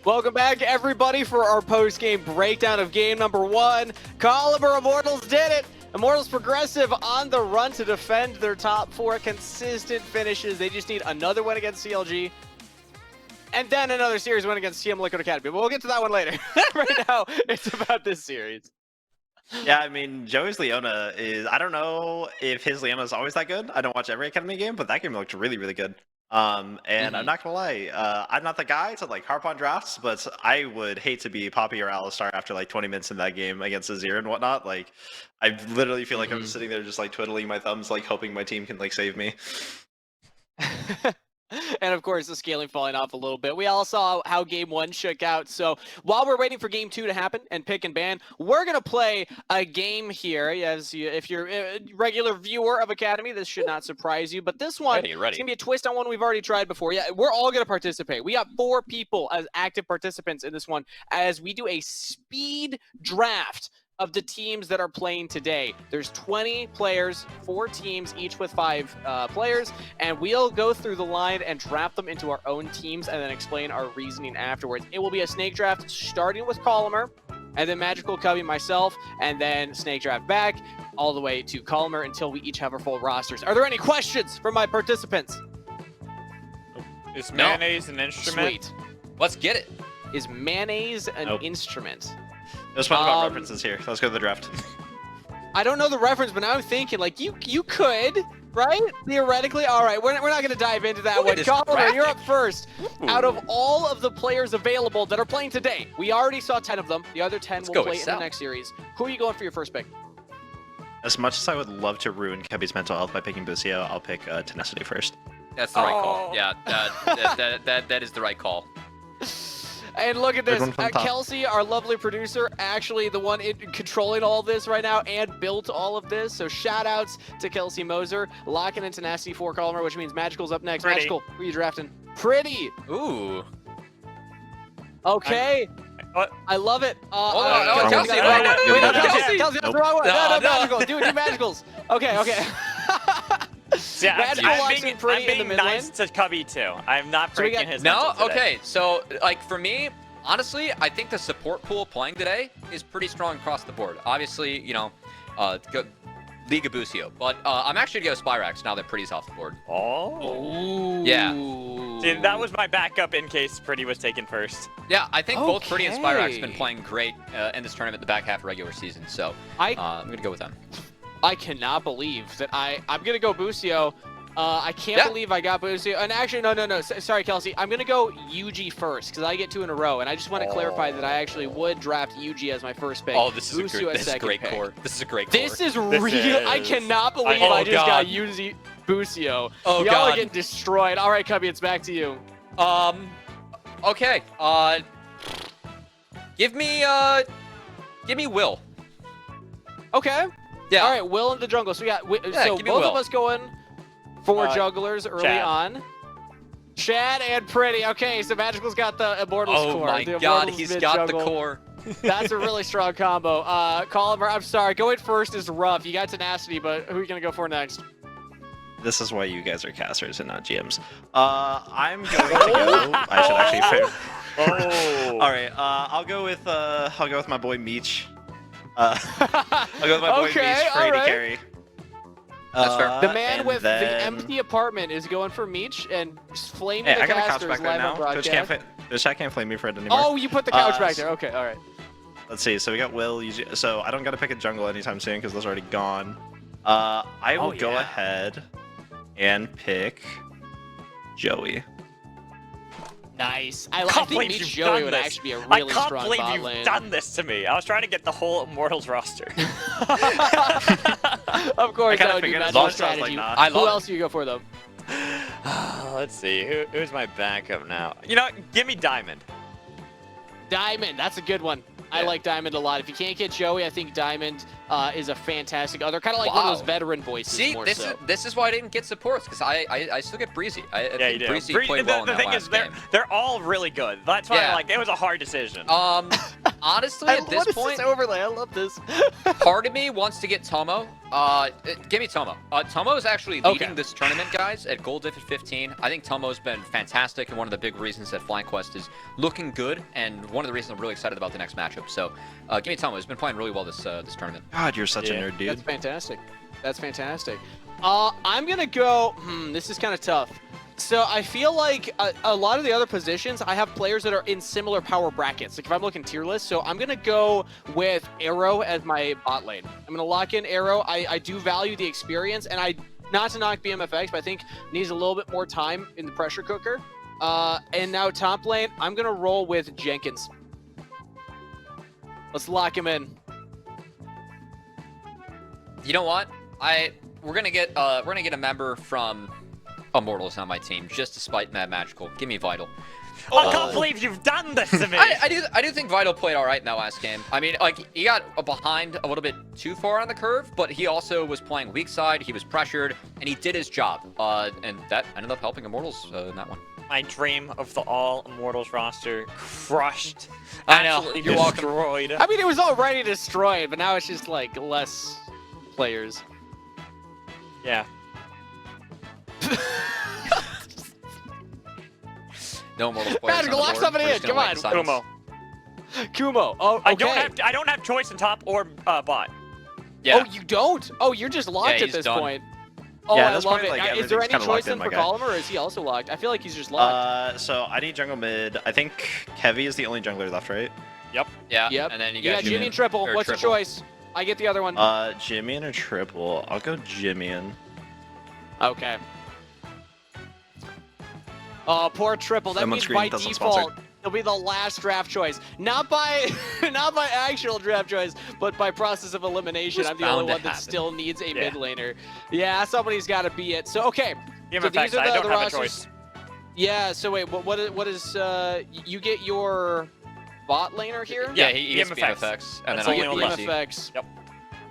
Welcome back, everybody, for our post-game breakdown of game number 1. Caliber Immortals did it! Immortals Progressive on the run to defend their top 4 consistent finishes. They just need another win against CLG, and then another series win against TM Liquid Academy. But we'll get to that one later. Right now, it's about this series. Yeah, I mean, Joey's Leona is... I don't know if his Leona is always that good. I don't watch every Academy game, but that game looked really, really good. I'm not gonna lie, I'm not the guy to like harp on drafts, but I would hate to be Poppy or Alistar after like 20 minutes in that game against Azir and whatnot. Like, I literally feel like I'm just sitting there just like twiddling my thumbs, like hoping my team can like save me. And of course, the scaling falling off a little bit. We all saw how game 1 shook out. So while we're waiting for game 2 to happen and pick and ban, we're going to play a game here. If you're a regular viewer of Academy, this should not surprise you. But this one, it's going to be a twist on one we've already tried before. Yeah, we're all going to participate. We got 4 people as active participants in this one as we do a speed draft of the teams that are playing today. There's 20 players, 4 teams, each with 5 players, and we'll go through the line and draft them into our own teams and then explain our reasoning afterwards. It will be a snake draft starting with Colimer, and then Magical, Cubby, myself, and then snake draft back all the way to Colimer until we each have our full rosters. Are there any questions from my participants? Is mayonnaise an instrument? Sweet. Let's get it. Is mayonnaise an instrument? There's fun about references here. Let's go to the draft. I don't know the reference, but now I'm thinking, like, you could, right? Theoretically. All right, we're not going to dive into that one. Colimer, you're up first. Ooh. Out of all of the players available that are playing today, we already saw 10 of them. The other 10 will play in the next series. Who are you going for your first pick? As much as I would love to ruin Kebby's mental health by picking Busio, I'll pick Tenacity first. That's the right call. Yeah, that is the right call. And look at this, Kelsey, our lovely producer, actually the one controlling all this right now and built all of this. So shout outs to Kelsey Moser, locking into Tenacity for Colimer, which means Magical's up next. Pretty. Magical, who are you drafting? Pretty. Ooh. Okay. I love it. Kelsey, Kelsey, that's the wrong one. No, Magical. Do Magicals. Okay. Yeah, I'm being nice to Cubby too. I'm not breaking his mental today. Okay, so like for me, honestly, I think the support pool playing today is pretty strong across the board. Obviously, you know, Liga Busio, but I'm actually gonna go Spyrax now that Pretty's off the board. Oh. Yeah. See, that was my backup in case Pretty was taken first. Yeah, I think both Pretty and Spyrax have been playing great in this tournament, the back half of regular season. So I'm gonna go with them. I cannot believe that I'm going to go Busio. I can't believe I got Busio. And actually, no. Sorry, Kelsey. I'm going to go UG first because I get 2 in a row. And I just want to clarify that I actually would draft UG as my first pick. Oh, this is a great core. This is a great core. This is real. I cannot believe I just got UG Busio. Oh, Y'all are getting destroyed. All right, Cubby, it's back to you. Okay. Give me Will. Okay. Yeah. All right, Will in the jungle. So we got so both of us going for jugglers early on. Chad and Pretty. Okay, so Magical's got the Immortals core. Oh my God, he's got the core. That's a really strong combo. Colimer, I'm sorry, going first is rough. You got Tenacity, but who are you gonna go for next? This is why you guys are casters and not GMs. I'm going to go. I should actually. All right. I'll go with my boy Meech. I'll go with my boy Meech for AD carry. That's fair. The man with the empty apartment is going for Meech and flaming the I got casters a couch back live there on now. broadcast. The chat can't flame me for it anymore. Oh, you put the couch back there. Okay, all right. Let's see. So we got Will. So I don't got to pick a jungle anytime soon because those are already gone. I will go ahead and pick Joey. Nice. I think Meech Joey would actually be a really strong bot lane. I can't believe you've done this to me. I was trying to get the whole Immortals roster. Of course, that would be Magic's strategy. Who else do you go for, though? Let's see. Who's my backup now? You know, give me Diamond. Diamond. That's a good one. I like Diamond a lot. If you can't get Joey, I think Diamond is a fantastic other. Kind of like one of those veteran voices. See, this is why I didn't get supports because I still get Breezy. Yeah, you do. Breezy played well in that last game. They're all really good. That's why it was a hard decision. I honestly, at this what is point, this overlay? I love this. part of me wants to get Tomo. Give me Tomo. Tomo is actually leading Okay. this tournament, guys, at gold diff at 15. I think Tomo's been fantastic and one of the big reasons that Flying Quest is looking good, and one of the reasons I'm really excited about the next matchup. So, give me Tomo. He's been playing really well this tournament. God, you're such a nerd, dude. That's fantastic. That's fantastic. I'm gonna go. This is kind of tough. So I feel like a lot of the other positions, I have players that are in similar power brackets. Like if I'm looking tier list, so I'm gonna go with Arrow as my bot lane. I'm gonna lock in Arrow. I do value the experience, and not to knock BMFX, but I think needs a little bit more time in the pressure cooker. And now top lane, I'm gonna roll with Jenkins. Let's lock him in. You know what? We're gonna get a member from Immortals on my team just to spite Mad Magical. Give me Vital. I can't believe you've done this to me. I do think Vital played all right in that last game. I mean, like, he got behind a little bit too far on the curve, but he also was playing weak side. He was pressured, and he did his job. And that ended up helping Immortals in that one. My dream of the all Immortals roster crushed. I know. Absolutely You're welcome. destroyed. I mean, it was already destroyed, but now it's just like less players. Yeah. No Immortals players. Magical, on the lock board. somebody We're in. just gonna Come wait on. in silence. Kumo. Kumo. Oh, okay. I don't have choice in top or bot. Yeah. Oh, you don't? Oh, you're just locked Yeah, at he's this done. point. Oh, Yeah, I at this love point, it. like, Now, is there everything's any kinda choice locked in, in my for guy. Gullimer, or is he also locked? I feel like he's just locked. So I need jungle mid. I think Kevy is the only jungler left, right? Yep. Yeah. Yep. And then you You got got Jimmy and Triple. or What's Triple. your choice? I get the other one. Jimmy and a triple. I'll go Jimmy in. Okay. Oh, poor Triple. That Someone means scream, by doesn't default, sponsor. he'll be the last draft choice. Not by not by actual draft choice, but by process of elimination. Was I'm the only bound to one that happen. still needs a Yeah. mid laner. Yeah, somebody's got to be it. So, okay. So BMFX, these are I don't the have a rosters. choice. Yeah, so wait, what is you get your bot laner here? Yeah, Yeah, he gets BMFX. BMFX. And That's then the You I only get one get left. Breezy. BMFX.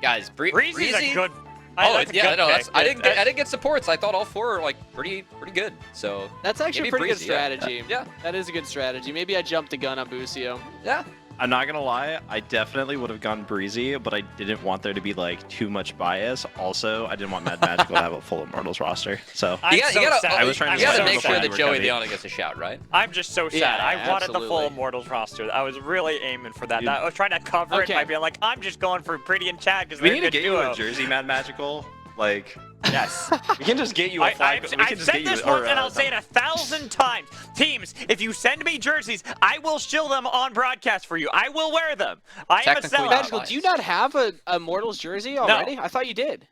Guys, Breezy's a good. Oh, that's a yeah, good no, pick. I didn't get supports. I thought all four were like pretty good. So That's actually a Maybe pretty good Breezy, yeah. strategy. yeah, That is a good strategy. Maybe I jumped the gun on Busio. yeah. I'm not gonna lie, I definitely would have gone Breezy, but I didn't want there to be like too much bias. Also, I didn't want Mad Magical to have a full Immortals roster. So I'm you gotta, so you gotta, sad. I was trying to you gotta say make before sure you that were Joey heavy. Leona gets a shout, right? I'm just so sad. Yeah, I wanted the full absolutely. Immortals roster. I was really aiming for that. Dude. I was trying to cover Okay. it by being like, I'm just going for Pretty and Chad because we they're need to good get you duo. a jersey, Mad Magical. Like, Yes. we can just get you a flag. we can I've just said get you this or, once and I'll say it 1,000 times. Teams, if you send me jerseys, I will shill them on broadcast for you. I will wear them. I am a Technically sellout. not. Magical, do you not have a Immortals jersey already? I thought you did.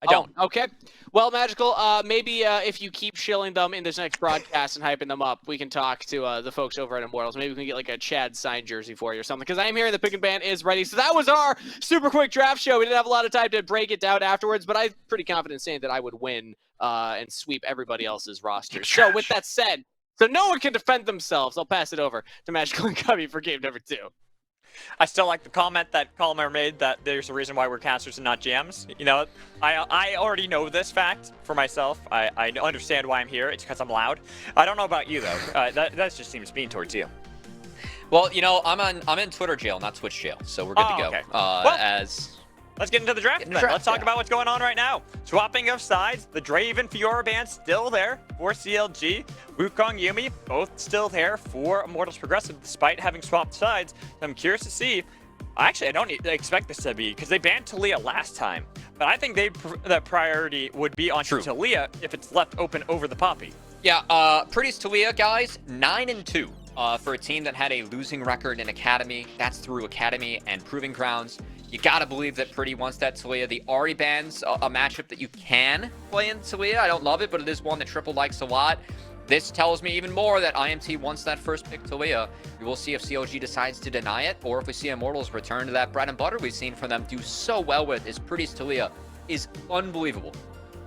I don't. Oh, okay. Well, Magical, maybe if you keep shilling them in this next broadcast and hyping them up, we can talk to the folks over at Immortals. Maybe we can get like a Chad signed jersey for you or something, because I am hearing the pick and ban is ready. So that was our super quick draft show. We didn't have a lot of time to break it down afterwards, but I'm pretty confident saying that I would win and sweep everybody else's roster. So with that said, so no one can defend themselves, I'll pass it over to Magical and Cubby for game number 2. I still like the comment that Colmer made that there's a reason why we're casters and not GMs. You know, I already know this fact for myself. I understand why I'm here. It's because I'm loud. I don't know about you though. That just seems mean towards you. Well, you know, I'm in Twitter jail, not Twitch jail, so we're good to go. okay. Let's get into the draft. Get in Then. the draft, Let's talk yeah. about what's going on right now. Swapping of sides. The Draven Fiora band still there for CLG. Wukong Yumi both still there for Immortals Progressive despite having swapped sides. I'm curious to see. Actually, I don't expect this to be because they banned Talia last time. But I think that priority would be on True. Talia if it's left open over the Poppy. Yeah, Pretty's Talia, guys, 9-2 for a team that had a losing record in Academy. That's through Academy and Proving Grounds. You gotta believe that Pretty wants that Talia. The Ahri ban's a matchup that you can play in Talia. I don't love it, but it is one that Triple likes a lot. This tells me even more that IMT wants that first pick Talia. We will see if CLG decides to deny it, or if we see Immortals return to that bread and butter we've seen from them do so well with. Is Pretty's Talia is unbelievable.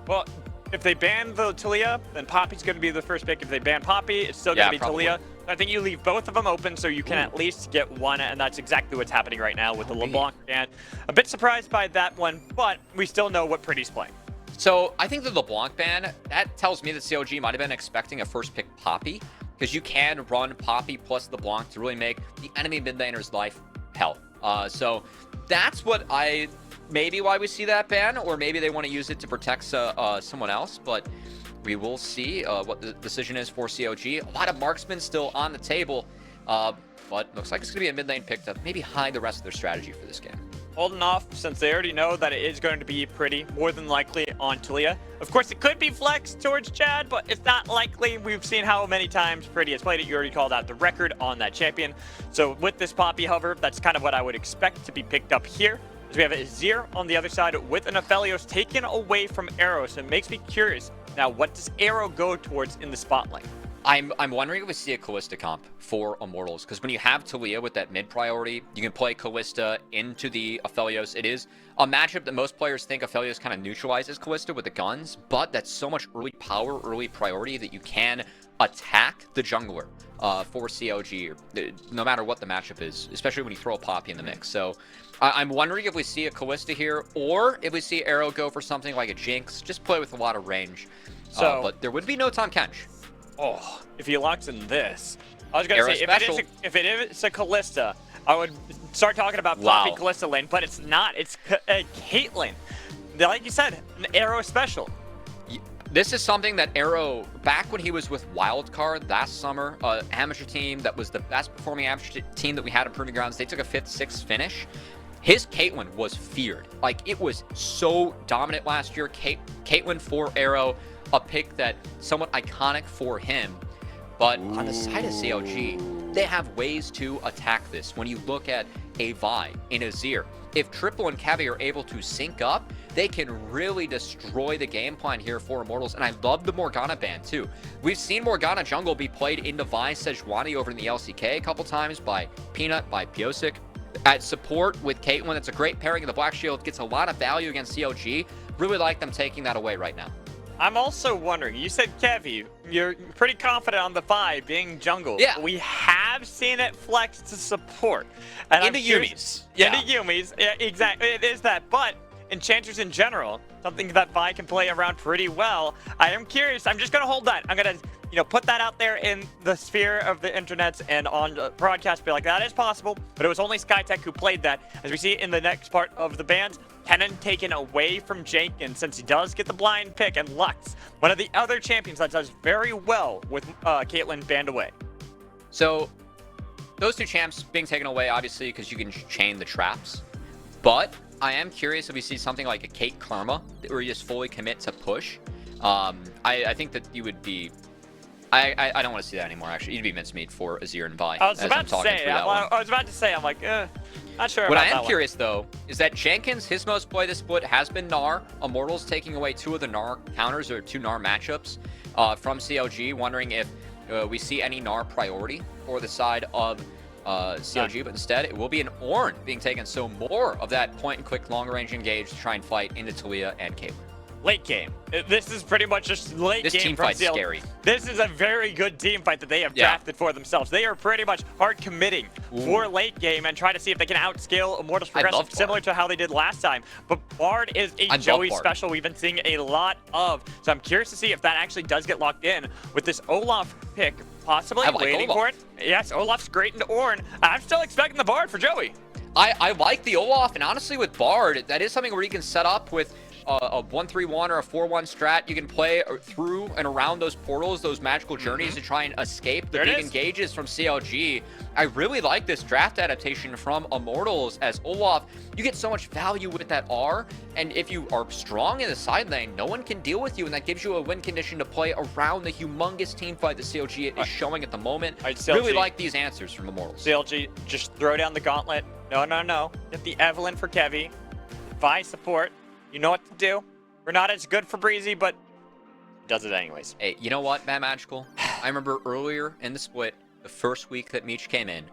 Well, if they ban the Talia, then Poppy's going to be the first pick. If they ban Poppy, it's still going to be probably. Talia. I think you leave both of them open so you can at least get one, and that's exactly what's happening right now with the LeBlanc ban. A bit surprised by that one, but we still know what Pretty's playing. So I think the LeBlanc ban, that tells me that CLG might have been expecting a first pick Poppy, because you can run Poppy plus LeBlanc to really make the enemy mid laner's life repel. So that's what maybe why we see that ban, or maybe they want to use it to protect someone else, but we will see what the decision is for CLG. A lot of marksmen still on the table, but looks like it's going to be a mid lane pick to maybe hide the rest of their strategy for this game. Holding off since they already know that it is going to be pretty, more than likely on Talia. Of course, it could be flexed towards Chad, but it's not likely. We've seen how many times Pretty has played it. You already called out the record on that champion. So with this Poppy hover, that's kind of what I would expect to be picked up here. As we have Azir on the other side with an Aphelios taken away from Arrow. So it makes me curious. Now, what does Arrow go towards in the spotlight? I'm wondering if we see a Callista comp for Immortals, because when you have Talia with that mid priority, you can play Callista into the Aphelios. It is a matchup that most players think Aphelios kind of neutralizes Callista with the guns, but that's so much early power, early priority that you can attack the jungler for CLG, no matter what the matchup is, especially when you throw a Poppy in the mix. So I'm wondering if we see a Callista here, or if we see Arrow go for something like a Jinx, just play with a lot of range. But there would be no Tahm Kench. Oh, if he locks in this. I was going to say, if it is a Callista, I would start talking about Poppy Callista lane, but it's not. It's Caitlyn. Like you said, an Arrow special. This is something that Arrow, back when he was with Wildcard last summer, amateur team that was the best performing amateur team that we had in Proving Grounds, they took a 5th, 6th finish. His Caitlyn was feared. Like, it was so dominant last year. Caitlyn for Arrow, a pick that somewhat iconic for him. But on the side of CLG, they have ways to attack this. When you look at a Vi in Azir, if Triple and Cavi are able to sync up, they can really destroy the game plan here for Immortals. And I love the Morgana ban too. We've seen Morgana jungle be played into Vi Sejuani over in the LCK a couple times by Peanut, by Piosik. At support with Caitlyn, it's a great pairing, and the Black Shield gets a lot of value against CLG. Really like them taking that away right now. I'm also wondering, you said Kevi, you're pretty confident on the Vi being jungle. Yeah. We have seen it flex to support. And into Yumi's. Yeah. Into Yumi's. Yeah, exactly. It is that. But Enchanters in general, something that Vi can play around pretty well. I am curious. I'm just going to hold that. I'm going to put that out there in the sphere of the internets and on the broadcast. Be like, that is possible. But it was only Skytech who played that. As we see in the next part of the bans, Kennen taken away from Jenkins since he does get the blind pick, and Lux, one of the other champions that does very well with Caitlyn banned away. So those two champs being taken away, obviously, because you can chain the traps. But I am curious if we see something like a Kate Karma, where you just fully commit to push. I think that you would be... I don't want to see that anymore, actually. You'd be mincemeat for Azir and Vi. I was about to say, I'm like, not sure what about I am that curious, though, is that Jenkins, his most played this split has been Gnar. Immortals taking away 2 of the Gnar counters, or 2 Gnar matchups from CLG. Wondering if we see any Gnar priority for the side of CLG, but instead it will be an Ornn being taken. So more of that point-and-click long-range engage to try and fight into Talia and Caitlyn. Late game. This is pretty much just late game. This team fight's scary. This is a very good team fight that they have drafted for themselves. They are pretty much hard committing for late game and try to see if they can outscale Immortals Progressive, similar to how they did last time. But Bard is a Joey special we've been seeing a lot of. So I'm curious to see if that actually does get locked in with this Olaf pick, possibly waiting for it. Yes, Olaf's great into Ornn. I'm still expecting the Bard for Joey. I like the Olaf, and honestly with Bard, that is something where you can set up with a 1-3-1 or a 4-1 strat. You can play through and around those portals, those magical journeys to try and escape the big engages from CLG. I really like this draft adaptation from Immortals as Olaf. You get so much value with that R, and if you are strong in the side lane, no one can deal with you, and that gives you a win condition to play around the humongous team fight that CLG is showing at the moment. Really like these answers from Immortals. CLG, just throw down the gauntlet. No. Get the Evelynn for Kevi. Vi support. You know what to do. We're not as good for Breezy, but does it anyways. Hey, you know what, Matt Magical? I remember earlier in the split, the first week that Meech came in,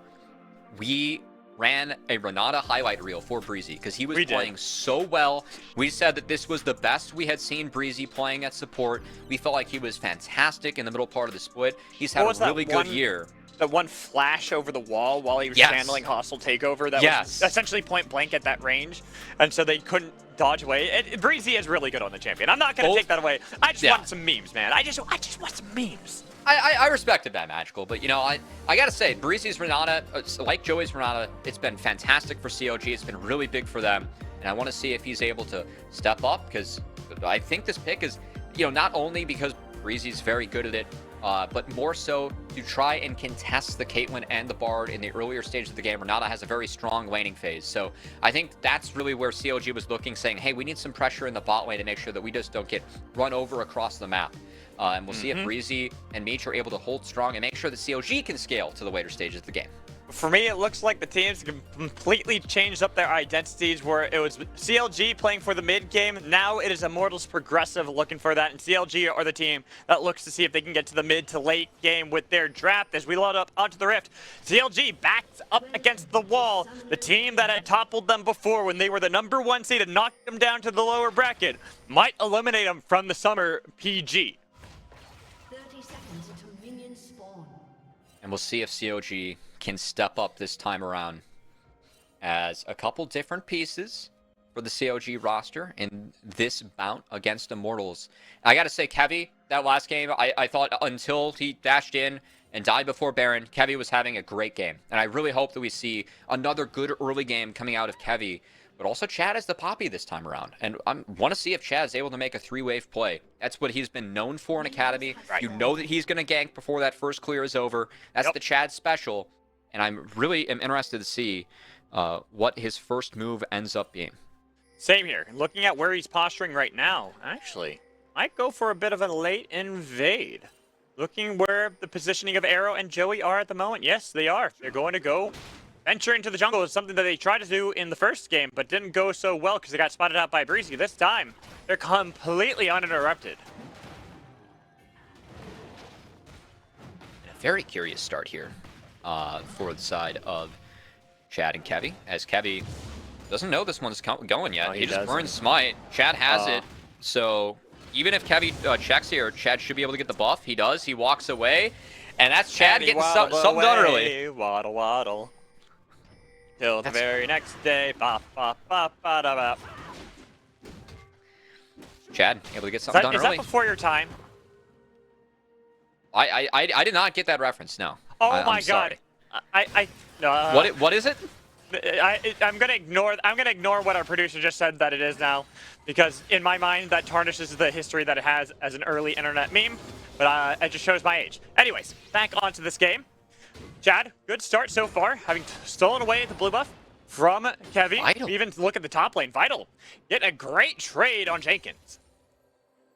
we ran a Renata highlight reel for Breezy because he was playing so well. We said that this was the best we had seen Breezy playing at support. We felt like he was fantastic in the middle part of the split. He's had a really good year. The one flash over the wall while he was channeling hostile takeover that was essentially point blank at that range, and so they couldn't dodge away. Breezy is really good on the champion. I'm not going to take that away. I just want some memes, man. I just want some memes. I respected that Magical, but you know, I gotta say, Breezy's Renata, like Joey's Renata, it's been fantastic for CLG. It's been really big for them, and I want to see if he's able to step up, because I think this pick is, you know, not only because Breezy's very good at it, but more so to try and contest the Caitlyn and the Bard in the earlier stages of the game. Renata has a very strong laning phase, so I think that's really where CLG was looking, saying, hey, we need some pressure in the bot lane to make sure that we just don't get run over across the map. And we'll see if Breezy and Meech are able to hold strong and make sure the CLG can scale to the later stages of the game. For me, it looks like the teams completely changed up their identities, where it was CLG playing for the mid game. Now it is Immortals Progressive looking for that, and CLG are the team that looks to see if they can get to the mid to late game with their draft. As we load up onto the Rift, CLG backs up against the wall. The team that had toppled them before when they were the #1 seed and knocked them down to the lower bracket might eliminate them from the summer PG. 30 seconds until minions spawn. And we'll see if CLG can step up this time around, as a couple different pieces for the CLG roster in this bout against Immortals. I gotta say, Kevy, that last game, I thought until he dashed in and died before Baron, Kevy was having a great game. And I really hope that we see another good early game coming out of Kevy. But also Chad is the Poppy this time around. And I want to see if Chad is able to make a 3-wave play. That's what he's been known for in Academy. Right. You know that he's going to gank before that first clear is over. That's the Chad special. And I'm really interested to see what his first move ends up being. Same here. Looking at where he's posturing right now, actually, might go for a bit of a late invade. Looking where the positioning of Arrow and Joey are at the moment, yes, they are. They're going to go venture into the jungle. Is something that they tried to do in the first game, but didn't go so well because they got spotted out by Breezy. This time, they're completely uninterrupted. A very curious start here for the side of Chad and Kevy, as Kevy doesn't know this one's going yet. No, he just doesn't. burns Smite. Chad has it, so even if Kevy checks here, Chad should be able to get the buff. He does. He walks away, and that's Chad getting something done early. Waddle, waddle. Till the very next day. Bop, bop, bop, ba, da, bop. Chad able to get something done Is early. that before your time? I did not get that reference. No. Oh I'm my sorry. god. What is it? I'm gonna ignore what our producer just said that it is now, because in my mind that tarnishes the history that it has as an early internet meme. But it just shows my age. Anyways, back onto this game. Chad, good start so far, having stolen away the blue buff from Kevy. Vital. Even look at the top lane. Vital getting a great trade on Jenkins.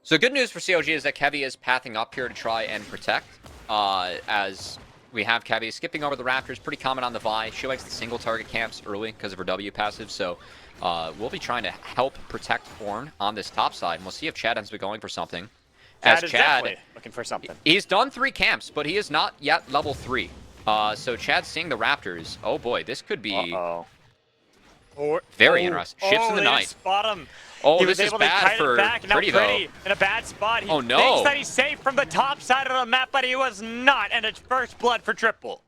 So good news for CLG is that Kevy is pathing up here to try and protect, as we have Kevy skipping over the Raptors. Pretty common on the Vi. She likes the single target camps early because of her W passive, so we'll be trying to help protect Horn on this top side, and we'll see if Chad ends up going for something. Chad is definitely looking for something. He's done 3 camps, but he is not yet level 3. So Chad's seeing the Raptors. Oh boy, this could be very interesting. Ships in the night. Spot him. Oh, He this was is able to bad kite it for back, and now Pretty, though. Pretty in a bad spot. He Oh, no. thinks that he's safe from the top side of the map, but he was not, and it's first blood for Triple.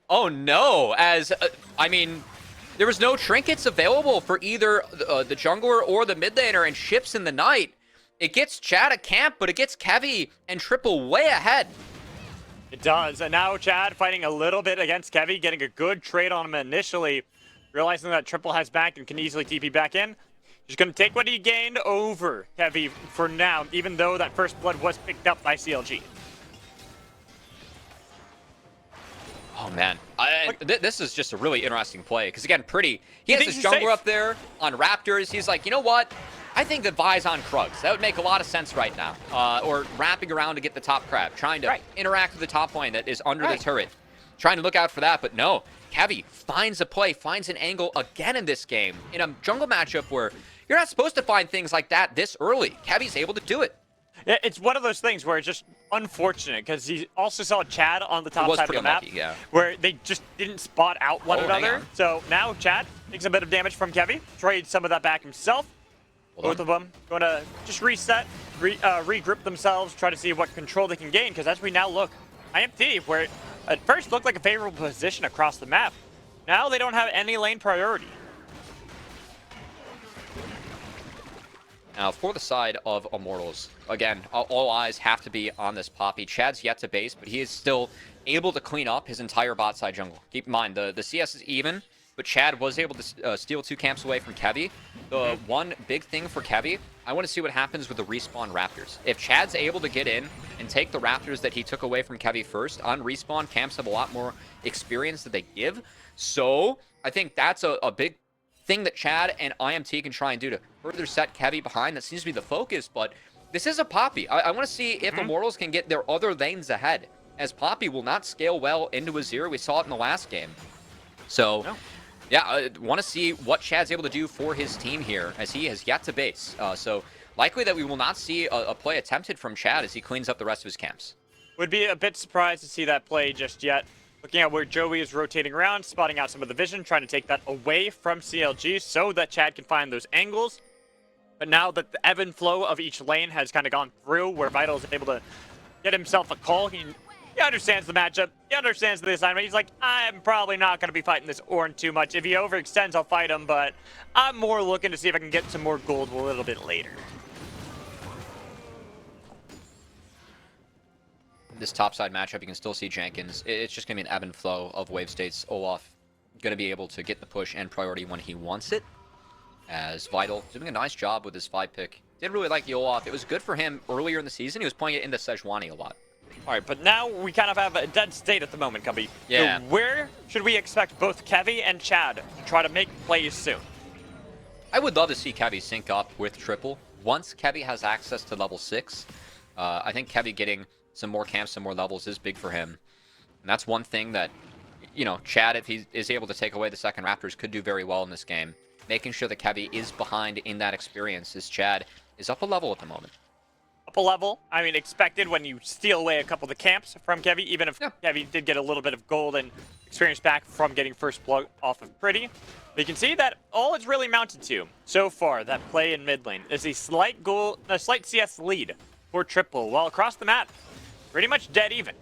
Oh no, as, I mean, there was no trinkets available for either the jungler or the mid laner, and Ships in the night. It gets Chad a camp, but it gets Kevy and Triple way ahead. It does, and now Chad fighting a little bit against Kevy, getting a good trade on him initially, realizing that Triple has back and can easily TP back in. He's going to take what he gained over Kevy for now, even though that first blood was picked up by CLG. Oh man, this is just a really interesting play, because again, Pretty, he has thinks his he's jungler safe. up there on Raptors. He's like, you know what? I think the Vi's on Krugs. That would make a lot of sense right now. Or wrapping around to get the top crab, trying to interact with the top lane that is under the turret. Trying to look out for that, but no. Kevy finds a play, finds an angle again in this game. In a jungle matchup where you're not supposed to find things like that this early. Kevy's able to do it. Yeah, it's one of those things where it's just unfortunate, because he also saw Chad on the top was side of pretty the map, unlucky, yeah. where they just didn't spot out one Oh, hang another. on. So now Chad takes a bit of damage from Kevy, trades some of that back himself. Hold Both of them going to just reset, regroup themselves, try to see what control they can gain, because as we now look, IMT, where it at first looked like a favorable position across the map, now they don't have any lane priority. Now, for the side of Immortals, again, all eyes have to be on this Poppy. Chad's yet to base, but he is still able to clean up his entire bot side jungle. Keep in mind, the CS is even, but Chad was able to steal 2 camps away from Kevy. The one big thing for Kevy, I want to see what happens with the respawn Raptors. If Chad's able to get in and take the Raptors that he took away from Kevy first, on respawn, camps have a lot more experience that they give. So, I think that's a big thing that Chad and IMT can try and do to further set Kevy behind. That seems to be the focus, but this is a Poppy. I want to see if Immortals can get their other lanes ahead, as Poppy will not scale well into Azir. We saw it in the last game. So, yeah, I want to see what Chad's able to do for his team here, as he has yet to base. So, likely that we will not see a play attempted from Chad as he cleans up the rest of his camps. Would be a bit surprised to see that play just yet. Looking at where Joey is rotating around, spotting out some of the vision, trying to take that away from CLG so that Chad can find those angles. But now that the ebb and flow of each lane has kind of gone through, where Vital is able to get himself a call, he understands the matchup, he understands the assignment. He's like, I'm probably not going to be fighting this Ornn too much. If he overextends, I'll fight him, but I'm more looking to see if I can get some more gold a little bit later. This topside matchup, you can still see Jenkins. It's just going to be an ebb and flow of wave states. Olaf going to be able to get the push and priority when he wants it. As Vital doing a nice job with his 5 pick. Did really like the Olaf. It was good for him earlier in the season. He was playing it into Sejuani a lot. All right, but now we kind of have a dead state at the moment, Cubby. Yeah. So where should we expect both Kevy and Chad to try to make plays soon? I would love to see Kevy sync up with Triple. Once Kevy has access to level 6, I think Kevy getting some more camps, some more levels is big for him. And that's one thing that, you know, Chad, if he is able to take away the second Raptors, could do very well in this game. Making sure that Kevy is behind in that experience, as Chad is up a level at the moment. Up a level, I mean, expected when you steal away a couple of the camps from Kevy, even if Kevy did get a little bit of gold and experience back from getting first blood off of Pretty. But you can see that all it's really mounted to so far, that play in mid lane, is a slight CS lead for Triple, while across the map, pretty much dead even.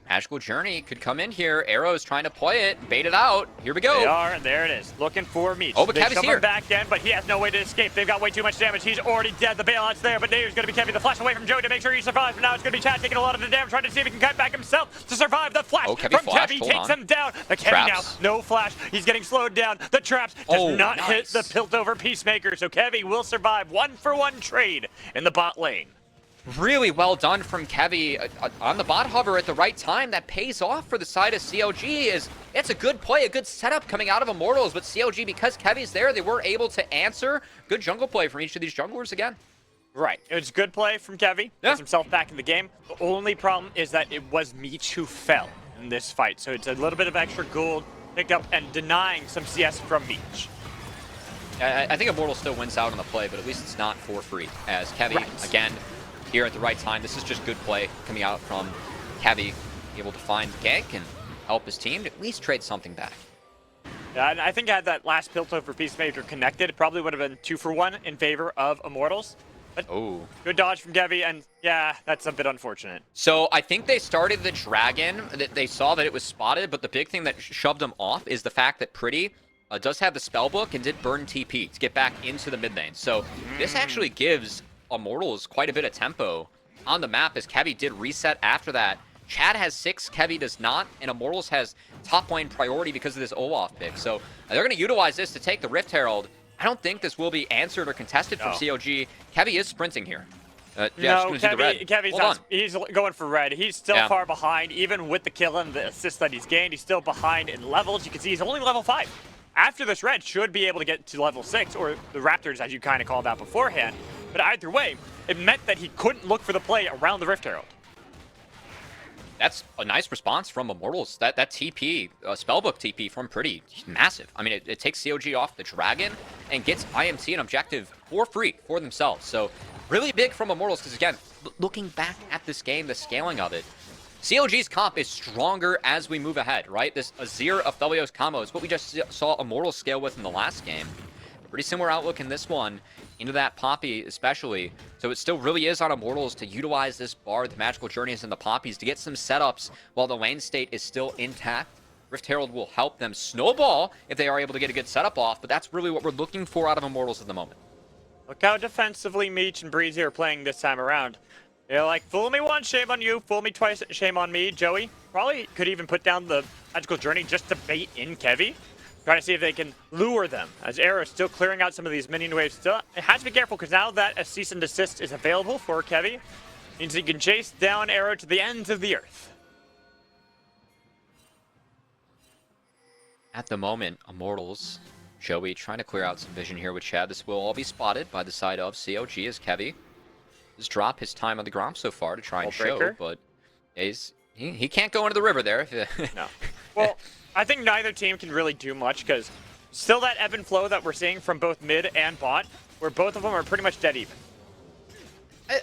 Magical Journey could come in here. Arrow's trying to play it, bait it out. Here we go. They are, there it is, looking for Meech. Oh, but They're Kevy's coming here. back in, but he has no way to escape. They've got way too much damage. He's already dead. The bailout's there, but there's going to be Kevy. The flash away from Joey to make sure he survives. But now it's going to be Chad taking a lot of the damage, trying to see if he can cut back himself to survive. The flash from Kevy takes him down. The Kevy now, no flash. He's getting slowed down. The traps does not hit the Piltover Peacemaker, so Kevy will survive. 1-for-1 trade in the bot lane. Really well done from Kevy on the bot hover at the right time. That pays off for the side of CLG. It's a good play, a good setup coming out of Immortals, but CLG, because Kevy's there, they were able to answer. Good jungle play from each of these junglers again. Right. It was good play from Kevy. Gets himself back in the game. The only problem is that it was Meech who fell in this fight, so it's a little bit of extra gold picked up and denying some CS from Meech. I think Immortal still wins out on the play, but at least it's not for free, as Kevy, again, here at the right time. This is just good play coming out from Kevy, able to find gank and help his team to at least trade something back. Yeah, and I think had that last Piltover Peacemaker connected, it probably would have been 2-for-1 in favor of Immortals. But good dodge from Kevy, and yeah, that's a bit unfortunate. So I think they started the Dragon. They saw that it was spotted, but the big thing that shoved them off is the fact that Pretty does have the spellbook and did burn TP to get back into the mid lane. So this actually gives Immortals quite a bit of tempo on the map, as Kevy did reset after that. Chad has 6, Kevy does not, and Immortals has top lane priority because of this Olaf pick. So they're going to utilize this to take the Rift Herald. I don't think this will be answered or contested from CLG. Kevy is sprinting here. No, Kevy's not, he's going for red. He's still far behind, even with the kill and the assist that he's gained. He's still behind in levels. You can see he's only level 5. After this red, should be able to get to level 6, or the Raptors, as you kind of called out beforehand. But either way, it meant that he couldn't look for the play around the Rift Herald. That's a nice response from Immortals. That TP, spellbook TP from Pretty, massive. I mean, it takes COG off the Dragon and gets IMT an objective for free for themselves. So really big from Immortals, because again, looking back at this game, the scaling of it, CLG's comp is stronger as we move ahead, right? This Azir Aphelios combo is what we just saw Immortals scale with in the last game. Pretty similar outlook in this one, into that Poppy especially. So it still really is on Immortals to utilize this Bard, the Magical Journeys, and the Poppies to get some setups while the lane state is still intact. Rift Herald will help them snowball if they are able to get a good setup off, but that's really what we're looking for out of Immortals at the moment. Look how defensively Meech and Breezy are playing this time around. They're like, fool me once, shame on you. Fool me twice, shame on me. Joey probably could even put down the Magical Journey just to bait in Kevy. Try to see if they can lure them. As Arrow is still clearing out some of these minion waves. Still, it has to be careful because now that a cease and desist is available for Kevy, means he can chase down Arrow to the ends of the earth. At the moment, Immortals, Joey trying to clear out some vision here with Chad. This will all be spotted by the side of CLG as Kevy has dropped his time on the Gromp so far to try and show, but he can't go into the river there. No. Well, I think neither team can really do much because still that ebb and flow that we're seeing from both mid and bot, where both of them are pretty much dead even.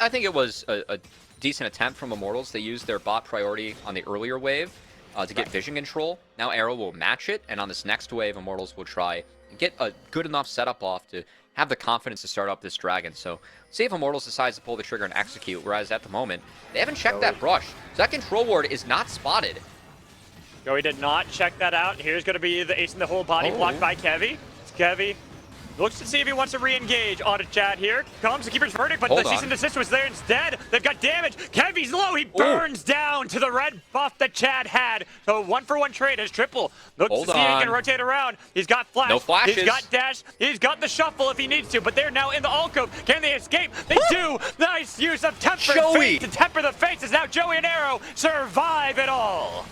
I think it was a decent attempt from Immortals. They used their bot priority on the earlier wave to get vision control. Now Arrow will match it, and on this next wave, Immortals will try and get a good enough setup off to have the confidence to start up this dragon. So see if Immortals decides to pull the trigger and execute, whereas at the moment, they haven't checked that brush. So that control ward is not spotted. Joey did not check that out. Here's going to be the ace in the hole body blocked by Kevy. Kevy looks to see if he wants to re-engage onto Chad here. Comes the Keeper's Verdict, but the cease and desist was there instead. They've got damage. Kevy's low. He burns down to the red buff that Chad had. So 1-for-1 trade as Triple looks to see if he can rotate around. He's got flash. No flashes. He's got dash. He's got the shuffle if he needs to, but they're now in the alcove. Can they escape? They do. Nice use of temper fate to temper the fates as now Joey and Arrow survive it all.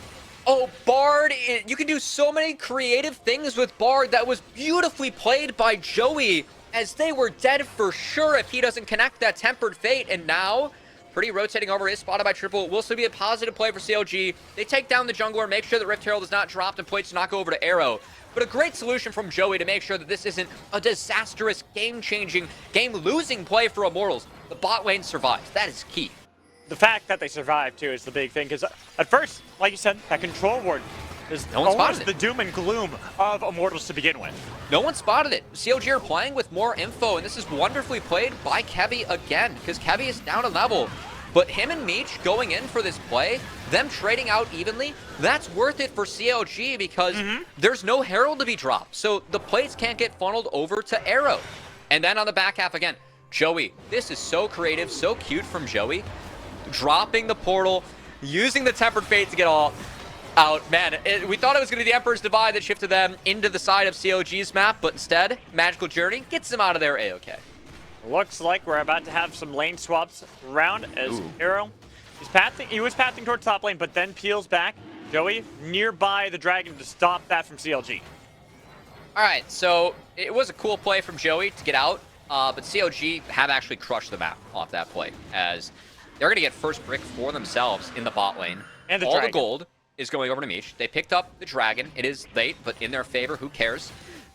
Oh, Bard, you can do so many creative things with Bard. That was beautifully played by Joey, as they were dead for sure if he doesn't connect that Tempered Fate. And now, pretty rotating over, is spotted by Triple. Will still be a positive play for CLG. They take down the jungler, make sure that Rift Herald is not dropped and plates to not go over to Arrow. But a great solution from Joey to make sure that this isn't a disastrous, game-changing, game-losing play for Immortals. The bot lane survives. That is key. The fact that they survived, too, is the big thing. Because at first, like you said, that control ward is almost the doom and gloom of Immortals to begin with. No one spotted it. CLG are playing with more info, and this is wonderfully played by Kevy again, because Kevy is down a level. But him and Meech going in for this play, them trading out evenly, that's worth it for CLG because there's no Herald to be dropped. So the plays can't get funneled over to Arrow. And then on the back half again, Joey. This is so creative, so cute from Joey. Dropping the portal, using the Tempered Fate to get all out. Man, we thought it was going to be the Emperor's Divide that shifted them into the side of CLG's map, but instead, Magical Journey gets them out of there A-okay. Looks like we're about to have some lane swaps around as Arrow he was pathing towards top lane, but then peels back. Joey nearby the dragon to stop that from CLG. All right, so it was a cool play from Joey to get out, but CLG have actually crushed the map off that play, as they're going to get first brick for themselves in the bot lane. And all the gold is going over to Meech. They picked up the dragon. It is late, but in their favor, who cares?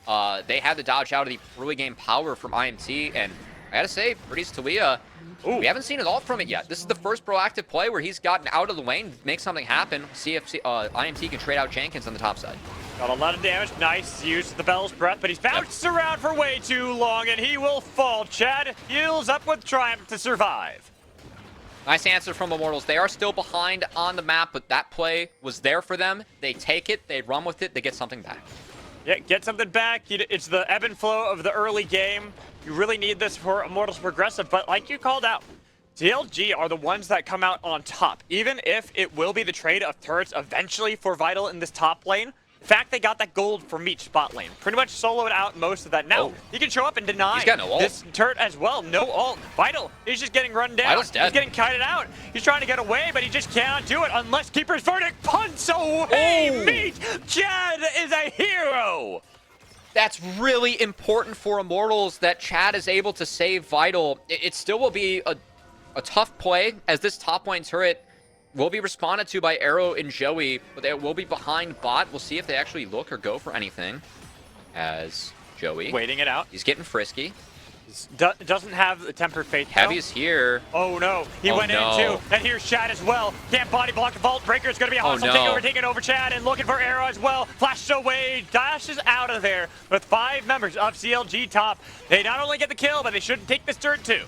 They had to dodge out of the early game power from IMT, and I gotta say, Pretty's Talia, we haven't seen it all from it yet. This is the first proactive play where he's gotten out of the lane, make something happen. See if IMT can trade out Jenkins on the top side. Got a lot of damage. Nice use of the Bell's Breath, but he's bounced around for way too long, and he will fall. Chad heals up with Triumph to survive. Nice answer from Immortals. They are still behind on the map, but that play was there for them. They take it, they run with it, they get something back. Yeah, get something back. It's the ebb and flow of the early game. You really need this for Immortals Progressive, but like you called out, CLG are the ones that come out on top. Even if it will be the trade of turrets eventually for Vital in this top lane, the fact they got that gold from each spot lane pretty much soloed out most of that. Now, he can show up and deny this turret as well. No ult. Vital, he's just getting run down. Vital's dead. He's getting kited out. He's trying to get away, but he just cannot do it unless Keeper's Verdict punts away Meech. Chad is a hero. That's really important for Immortals that Chad is able to save Vital. It still will be a tough play, as this top lane turret will be responded to by Arrow and Joey, but they will be behind bot. We'll see if they actually look or go for anything. As Joey waiting it out. He's getting frisky. Doesn't have the Tempered Fate. Heavy's here. Oh no, he went in too. And here's Chad as well. Can't body block the Vault Breaker. It's going to be a hostile takeover, taking over Chad and looking for Arrow as well. Flashes away, dashes out of there with 5 members of CLG top. They not only get the kill, but they shouldn't take this turret too.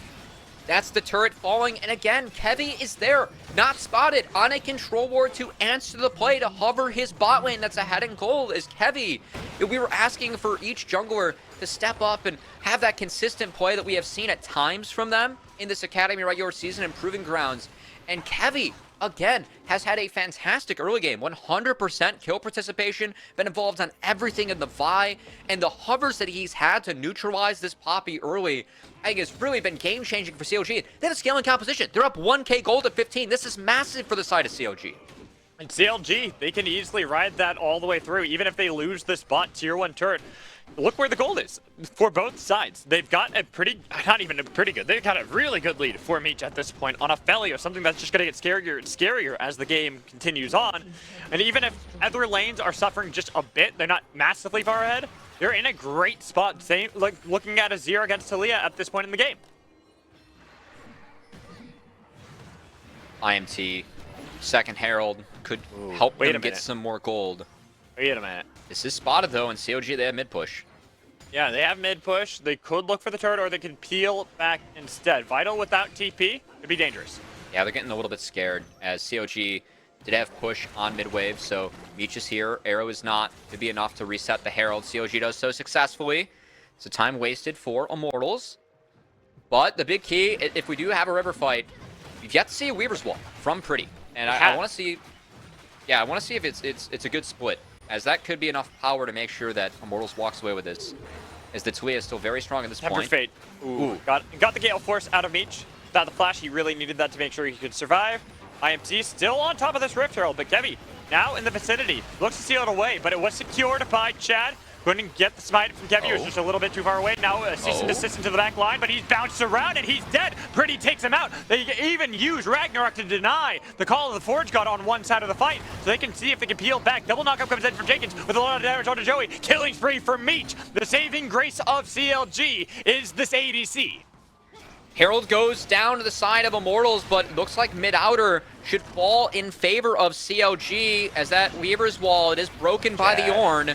That's the turret falling, and again, Kevy is there, not spotted, on a control ward to answer the play, to hover his bot lane that's ahead in gold is Kevy. We were asking for each jungler to step up and have that consistent play that we have seen at times from them in this Academy regular season and Proving Grounds, and Kevy, again, has had a fantastic early game. 100% kill participation, been involved on everything in the Vi, and the hovers that he's had to neutralize this Poppy early, I think has really been game-changing for CLG. They have a scaling composition. They're up 1k gold at 15. This is massive for the side of CLG. And CLG, they can easily ride that all the way through, even if they lose this bot tier 1 turret. Look where the gold is for both sides. They've got a pretty, not even a pretty good, they've got a really good lead for Meech at this point on a Felio, something that's just going to get scarier and scarier as the game continues on. And even if other lanes are suffering just a bit, they're not massively far ahead, they're in a great spot, same like looking at Azir against Talia at this point in the game. IMT, second Herald, could help them get some more gold. Wait a minute. This is spotted though, in CLG they have mid push. Yeah, they have mid push. They could look for the turret, or they can peel back instead. Vital without TP could be dangerous. Yeah, they're getting a little bit scared, as CLG did have push on mid wave, so Meech is here. Arrow is not to be enough to reset the Herald. CLG does so successfully. So time wasted for Immortals. But the big key, if we do have a river fight, we've yet to see a Weaver's Wall from Pretty. And I want to see, yeah, I want to see if it's a good split, as that could be enough power to make sure that Immortals walks away with this, as the Talia is still very strong at this point. Fate. Ooh. Got the Gale Force out of Meech. Without the flash, he really needed that to make sure he could survive. IMT still on top of this Rift Herald, but Kevy now in the vicinity. Looks to seal it away, but it was secured by Chad. Couldn't get the smite from Kevy. It was just a little bit too far away. Now a cease and desist into the back line, but he's bounced around and he's dead. Pretty takes him out. They even use Ragnarok to deny the call of the Forge God on one side of the fight, so they can see if they can peel back. Double knockup comes in from Jenkins with a lot of damage onto Joey. Killing spree for Meech. The saving grace of CLG is this ADC. Herald goes down to the side of Immortals, but looks like mid-outer should fall in favor of CLG, as that Weaver's Wall, it is broken by the Ornn.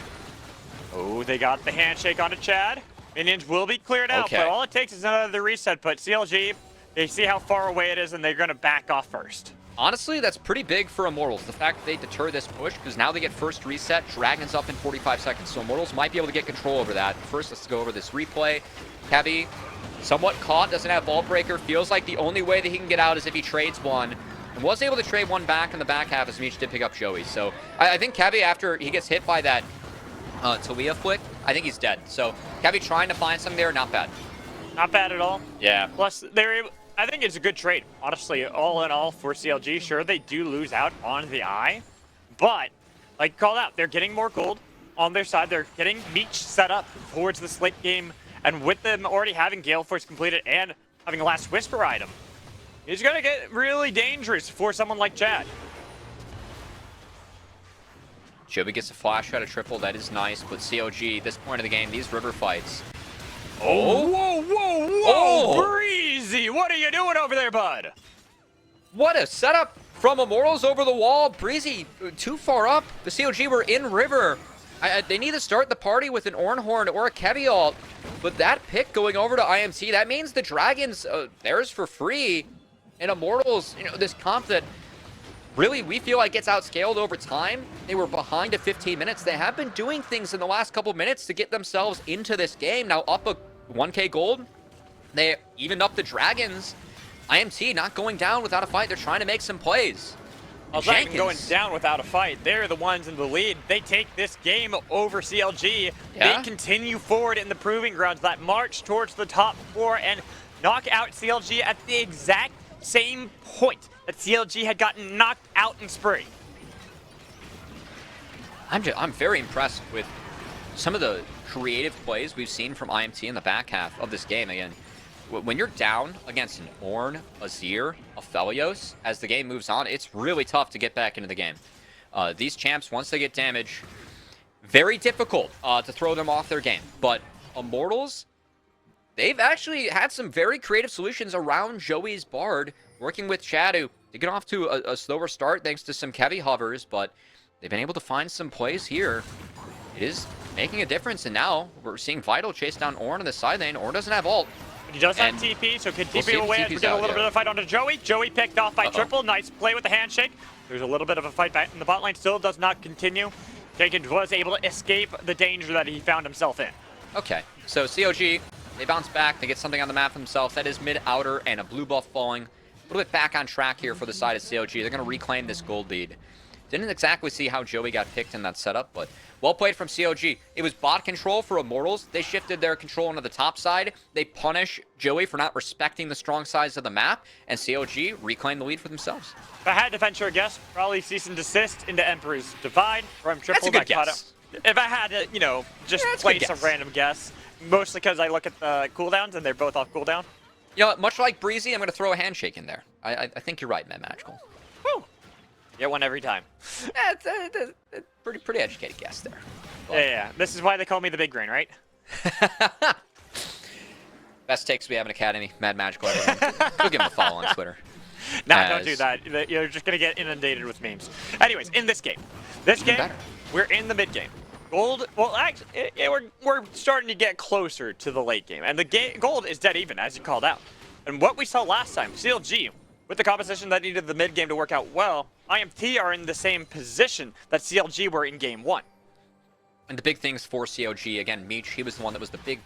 Oh, they got the handshake onto Chad. Minions will be cleared out, but all it takes is another reset. But CLG, they see how far away it is, and they're going to back off first. Honestly, that's pretty big for Immortals, the fact that they deter this push, because now they get first reset, Dragon's up in 45 seconds, so Immortals might be able to get control over that. First, let's go over this replay. Kevy, somewhat caught, doesn't have Vault Breaker, feels like the only way that he can get out is if he trades one, and was able to trade one back in the back half as Meech did pick up Joey. So I think Kevy, after he gets hit by that Talia flick, I think he's dead. So Kevy trying to find something there, not bad. Not bad at all. Yeah. Plus, I think it's a good trade, honestly, all in all for CLG. Sure, they do lose out on the eye, but like called out, they're getting more gold on their side. They're getting Meech set up towards this late game, and with them already having Gale Force completed and having a Last Whisper item, it's going to get really dangerous for someone like Chad. Joby gets a flash out of triple, that is nice, but CLG, this point of the game, these river fights. Whoa, Breezy, what are you doing over there, bud? What a setup from Immortals over the wall. Breezy, too far up. The CLG were in river. They need to start the party with an Ornn Horn or a Kevy ult, but that pick going over to IMT, that means the Dragons, theirs for free, and Immortals, this comp that really, we feel like gets outscaled over time. They were behind at 15 minutes. They have been doing things in the last couple minutes to get themselves into this game. Now up a 1k gold. They evened up the Dragons. IMT not going down without a fight. They're trying to make some plays. Well, not even going down without a fight. They're the ones in the lead. They take this game over CLG. Yeah. They continue forward in the Proving Grounds, that march towards the top 4 and knock out CLG at the exact same point that CLG had gotten knocked out in Spree. I'm very impressed with some of the creative plays we've seen from IMT in the back half of this game. Again, when you're down against an Ornn, a Azir, a Felios, as the game moves on, it's really tough to get back into the game. These champs, once they get damage, very difficult to throw them off their game. But Immortals, they've actually had some very creative solutions around Joey's Bard, working with Chad, who did get off to a slower start thanks to some Kevy hovers, but they've been able to find some plays here. It is making a difference, and now we're seeing Vital chase down Ornn in the side lane. Ornn doesn't have ult. He does have And TP, so can we'll see TP if away as we TP's get a out, little bit yeah. of a fight onto Joey. Joey picked off by Triple. Nice play with the handshake. There's a little bit of a fight back in the bot lane. Still does not continue. Jenkins was able to escape the danger that he found himself in. Okay, so CLG, they bounce back. They get something on the map themselves. That is mid-outer and a blue buff falling. A little bit back on track here for the side of CLG. They're going to reclaim this gold lead. Didn't exactly see how Joey got picked in that setup, but well played from CLG. It was bot control for Immortals. They shifted their control onto the top side. They punish Joey for not respecting the strong sides of the map, and CLG reclaimed the lead for themselves. If I had to venture a guess, probably cease and desist into Emperor's Divide from Triple. That's a good guess. If I had to, you know, just place a random guess, mostly because I look at the cooldowns and they're both off cooldown. You know, much like Breezy, I'm going to throw a handshake in there. I think you're right, Mad Magical. Woo! Get one every time. It's a pretty educated guess there. But Yeah. This is why they call me the Big Brain, right? best takes we have in Academy, Mad Magical. Go give him a follow on Twitter. Nah, don't do that. You're just going to get inundated with memes. Anyways, in this game. Better. We're in the mid game. Gold, well, actually, we're starting to get closer to the late game. And the gold is dead even, as you called out. And what we saw last time, CLG, with the composition that needed the mid game to work out well, IMT are in the same position that CLG were in game 1. And the big things for CLG, again, Meech, he was the one that was the big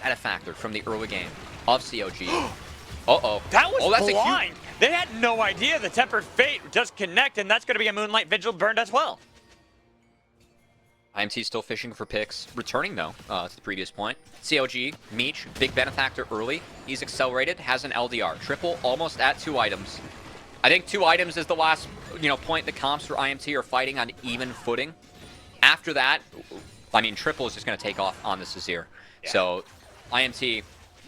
benefactor from the early game of CLG. Uh-oh. That was that's blind. They had no idea the Tempered Fate does connect, and that's going to be a Moonlight Vigil burned as well. IMT still fishing for picks. Returning, though, to the previous point. CLG, Meech, big benefactor early. He's accelerated, has an LDR. Triple almost at 2 items. I think 2 items is the last, point the comps for IMT are fighting on even footing. After that, I mean, Triple is just going to take off on the Azir. Yeah. So IMT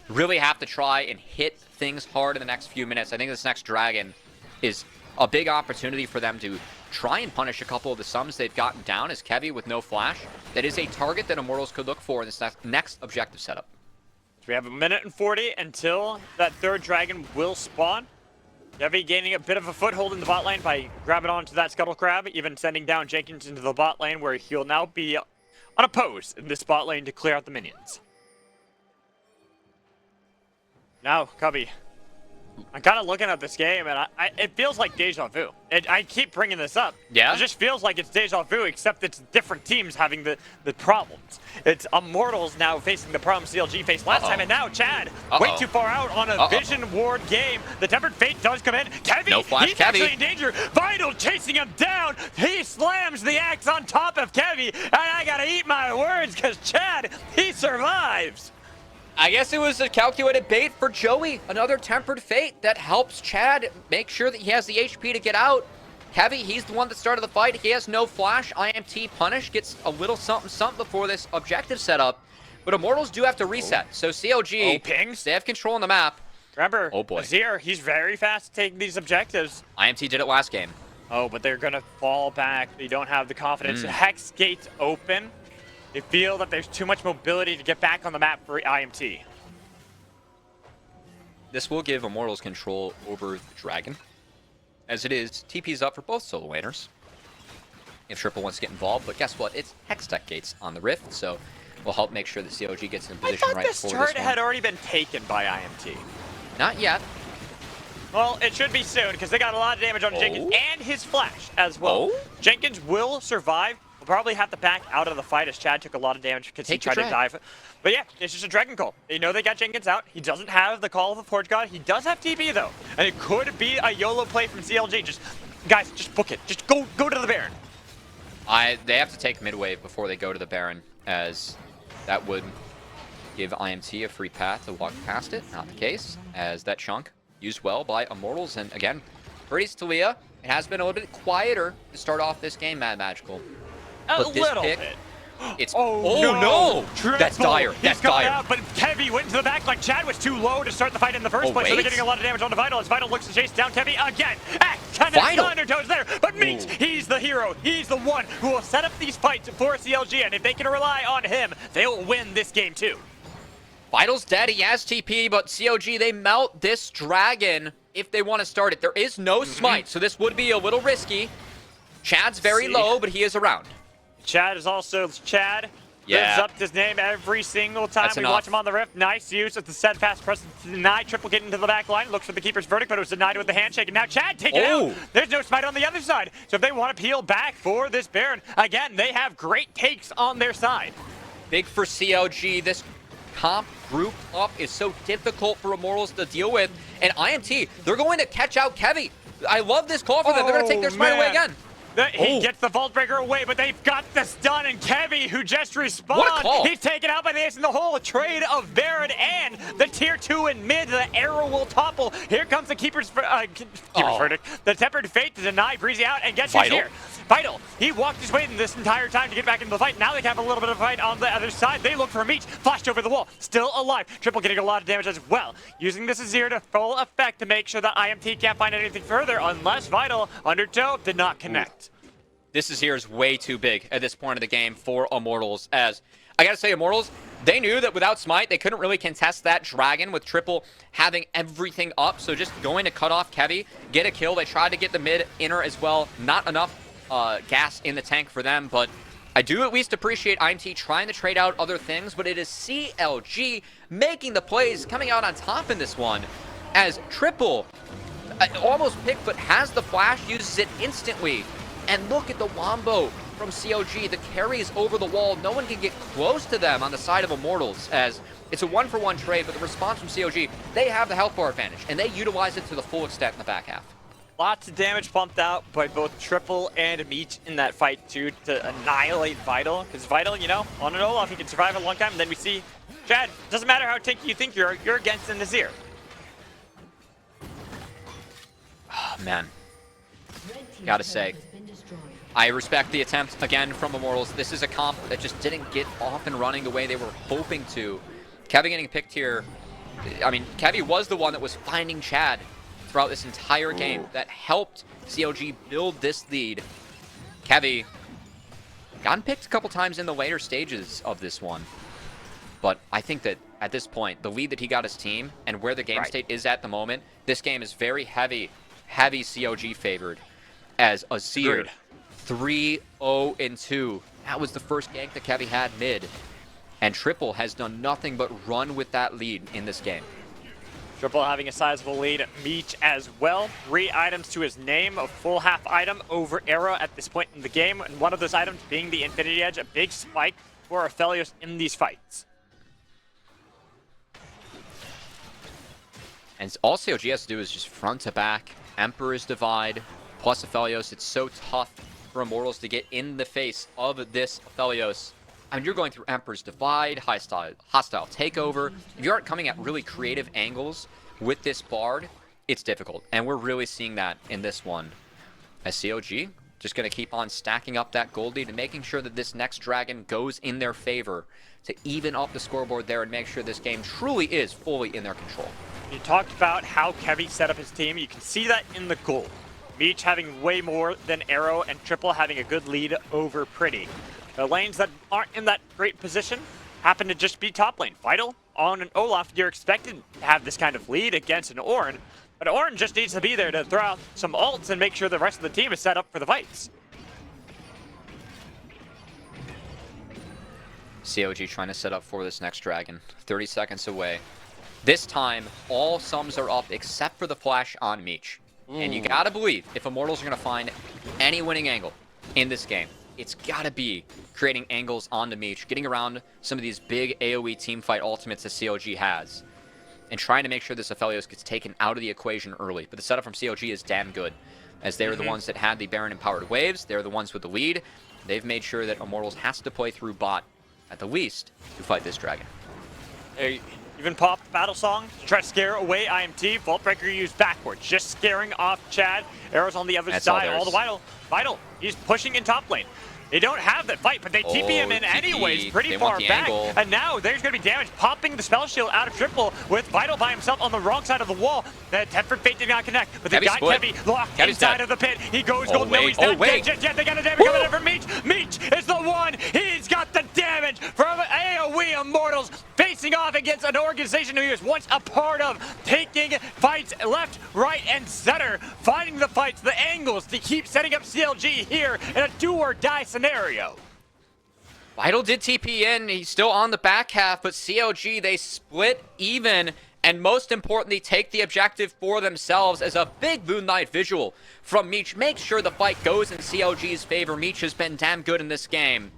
really have to try and hit things hard in the next few minutes. I think this next Dragon is a big opportunity for them to try and punish a couple of the sums they've gotten down as Kevy with no flash. That is a target that Immortals could look for in this next objective setup. So we have 1:40 until that 3rd Dragon will spawn. Kevy gaining a bit of a foothold in the bot lane by grabbing onto that Scuttle Crab, even sending down Jenkins into the bot lane where he'll now be unopposed in this bot lane to clear out the minions. Now, Cubby, I'm kind of looking at this game, and it feels like deja vu. I keep bringing this up. Yeah? It just feels like it's deja vu, except it's different teams having the problems. It's Immortals now facing the problem CLG faced last time, and now Chad, way too far out on a Vision Ward game. The Tempered Fate does come in. Kevy, no flash, he's Kevy. actually in danger. Vital chasing him down. He slams the axe on top of Kevy, and I gotta eat my words, because Chad, he survives. I guess it was a calculated bait for Joey. Another Tempered Fate that helps Chad make sure that he has the HP to get out. Kevy, he's the one that started the fight. He has no flash. IMT punish, gets a little something before this objective setup. But Immortals do have to reset. So CLG, pings. they have control on the map. Remember, Oh boy. Azir, he's very fast at taking these objectives. IMT did it last game. Oh, but they're gonna fall back. They don't have the confidence. Hex gates open. They feel that there's too much mobility to get back on the map for IMT. This will give Immortals control over the Dragon. As it is, TP's up for both solo laners. If Triple wants to get involved, but guess what? It's Hextech gates on the Rift, so we'll help make sure that CLG gets in position right this before this turret one. had already been taken by IMT. Not yet. Well, it should be soon, because they got a lot of damage on Jenkins and his flash as well. Jenkins will survive. We'll probably have to back out of the fight as Chad took a lot of damage because he tried to dive. But yeah, it's just a Dragon Call. They know they got Jenkins out. He doesn't have the Call of the Forge God. He does have TP though. And it could be a YOLO play from CLG. Guys, just book it. Just go to the Baron. They have to take mid-wave before they go to the Baron, as that would give IMT a free path to walk past it. Not the case, as that chunk used well by Immortals. And again, Birdie's Talia, it has been a little bit quieter to start off this game, Mad Magical. A But this little pick, bit. it's no! That's dire. That's He's coming dire. out, but Kevy went into the back like Chad was too low to start the fight in the first place. So they're getting a lot of damage onto Vital as Vital looks to chase down Kevy again. Vital. Undertones there, but Meech, he's the hero. He's the one who will set up these fights for CLG, and if they can rely on him, they'll win this game too. Vital's dead. He has TP, but CLG, they melt this Dragon if they want to start it. There is no smite, so this would be a little risky. Chad's very low, but he is around. Chad is also Chad. Lives up to his name every single time That's we enough. watch him on the rift. Nice use of the steadfast press to deny. Triple get into the back line. Looks for the keeper's verdict, but it was denied with the handshake. And now Chad taken out. There's no smite on the other side. So if they want to peel back for this Baron, again, they have great takes on their side. Big for CLG. This comp group up is so difficult for Immortals to deal with. And IMT, they're going to catch out Kevy. I love this call for them. They're going to take their smite away again. He gets the Vault Breaker away, but they've got this done, and Kevy, who just respawned, What a call. he's taken out by the ace in the hole. A trade of Baron and the tier 2 in mid. The arrow will topple. Here comes the keeper's verdict. The Tempered Fate to deny Breezy out, and guess who's here? Vital. He walked his way this entire time to get back into the fight. Now they have a little bit of a fight on the other side. They look for a meet. Flashed over the wall. Still alive. Triple getting a lot of damage as well. Using this Azir to full effect to make sure that IMT can't find anything further unless Vital, Undertow, did not connect. This is here is way too big at this point of the game for Immortals. As I gotta say, Immortals, they knew that without Smite, they couldn't really contest that Dragon with Triple having everything up. So just going to cut off Kevy, get a kill. They tried to get the mid inner as well. Not enough gas in the tank for them, but I do at least appreciate IMT trying to trade out other things, but it is CLG making the plays, coming out on top in this one, as Triple almost picked, but has the flash, uses it instantly. And look at the wombo from CLG. The carry is over the wall. No one can get close to them on the side of Immortals, as it's a 1-for-1 trade, but the response from CLG, they have the health bar advantage, and they utilize it to the full extent in the back half. Lots of damage pumped out by both Triple and Meech in that fight, too, to annihilate Vital. Because Vital, you know, on an Olaf, he can survive a long time. And then we see, Chad, doesn't matter how tanky you think you're against an Azir. Oh, man. Gotta say, I respect the attempt again from Immortals. This is a comp that just didn't get off and running the way they were hoping to. Kevy getting picked here. I mean, Kevy was the one that was finding Chad throughout this entire game that helped CLG build this lead. Kevy gotten picked a couple times in the later stages of this one. But I think that at this point, the lead that he got his team and where the game state is at the moment, this game is very heavy CLG favored. As Azir 3-0-2. That was the first gank that Kevy had mid. And Triple has done nothing but run with that lead in this game. Triple having a sizable lead. Meech as well. 3 items to his name. A full half item over Arrow at this point in the game. And one of those items being the Infinity Edge. A big spike for Aphelios in these fights. And all CLG has to do is just front to back. Emperor's Divide. Plus Aphelios, it's so tough for Immortals to get in the face of this Aphelios. I mean, you're going through Emperor's Divide, hostile takeover. If you aren't coming at really creative angles with this Bard, it's difficult. And we're really seeing that in this one. As CLG, just going to keep on stacking up that gold lead and making sure that this next Dragon goes in their favor to even up the scoreboard there and make sure this game truly is fully in their control. You talked about how Kevy set up his team. You can see that in the goal. Meech having way more than Arrow, and Triple having a good lead over Pretty. The lanes that aren't in that great position happen to just be top lane. Vital on an Olaf, you're expected to have this kind of lead against an Ornn, but Ornn just needs to be there to throw out some ults and make sure the rest of the team is set up for the fights. CLG trying to set up for this next Dragon. 30 seconds away. This time, all sums are up except for the flash on Meech. And you gotta believe, if Immortals are gonna find any winning angle in this game, it's gotta be creating angles onto Meech, getting around some of these big AoE teamfight ultimates that CLG has, and trying to make sure this Aphelios gets taken out of the equation early. But the setup from CLG is damn good, as they were the ones that had the Baron empowered waves, they're the ones with the lead. They've made sure that Immortals has to play through bot, at the least, to fight this Dragon. Hey. Even popped Battle Song to try to scare away IMT. Vault Breaker used backwards, just scaring off Chad. Arrows on the other side. All the Vital. He's pushing in top lane. They don't have that fight, but they TP him in anyways, pretty far back. Angle. And now there's going to be damage, popping the spell shield out of Triple with Vital by himself on the wrong side of the wall. The Tempered Fate did not connect, but they got Kevy locked inside of the pit. He goes gold. No, he's not dead just yet. They got a damage coming in from Meech. Meech is the one. He's got the damage from AoE Immortals facing off against an organization who he was once a part of, taking fights left, right, and center, finding the fights, the angles to keep setting up CLG here in a do or die scenario. Vital did TP in. He's still on the back half, but CLG, they split even, and most importantly, take the objective for themselves as a big Moonlight visual from Meech. Make sure the fight goes in CLG's favor. Meech has been damn good in this game.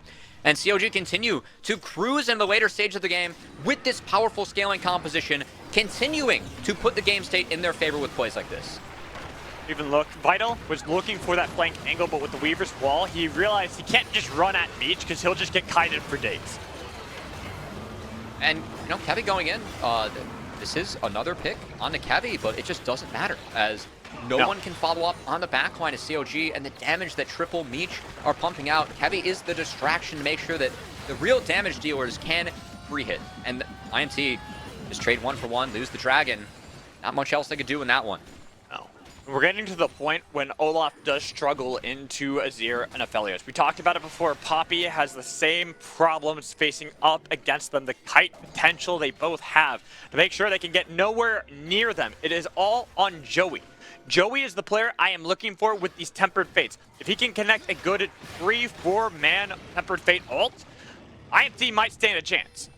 And CLG continue to cruise in the later stage of the game with this powerful scaling composition, continuing to put the game state in their favor with plays like this. Even look, Vital was looking for that flank angle, but with the Weaver's wall, he realized he can't just run at Meech because he'll just get kited for days. And, you know, Kevi going in, this is another pick on the Kevi, but it just doesn't matter as no one can follow up on the backline of CLG, and the damage that Triple Meech are pumping out. Kevi is the distraction to make sure that the real damage dealers can free hit. And IMT just trade 1-for-1, lose the Dragon. Not much else they could do in that one. No. We're getting to the point when Olaf does struggle into Azir and Aphelios. We talked about it before. Poppy has the same problems facing up against them, the kite potential they both have to make sure they can get nowhere near them. It is all on Joey. Joey is the player I am looking for with these Tempered Fates. If he can connect a good 3-4 man Tempered Fate ult, IMT might stand a chance.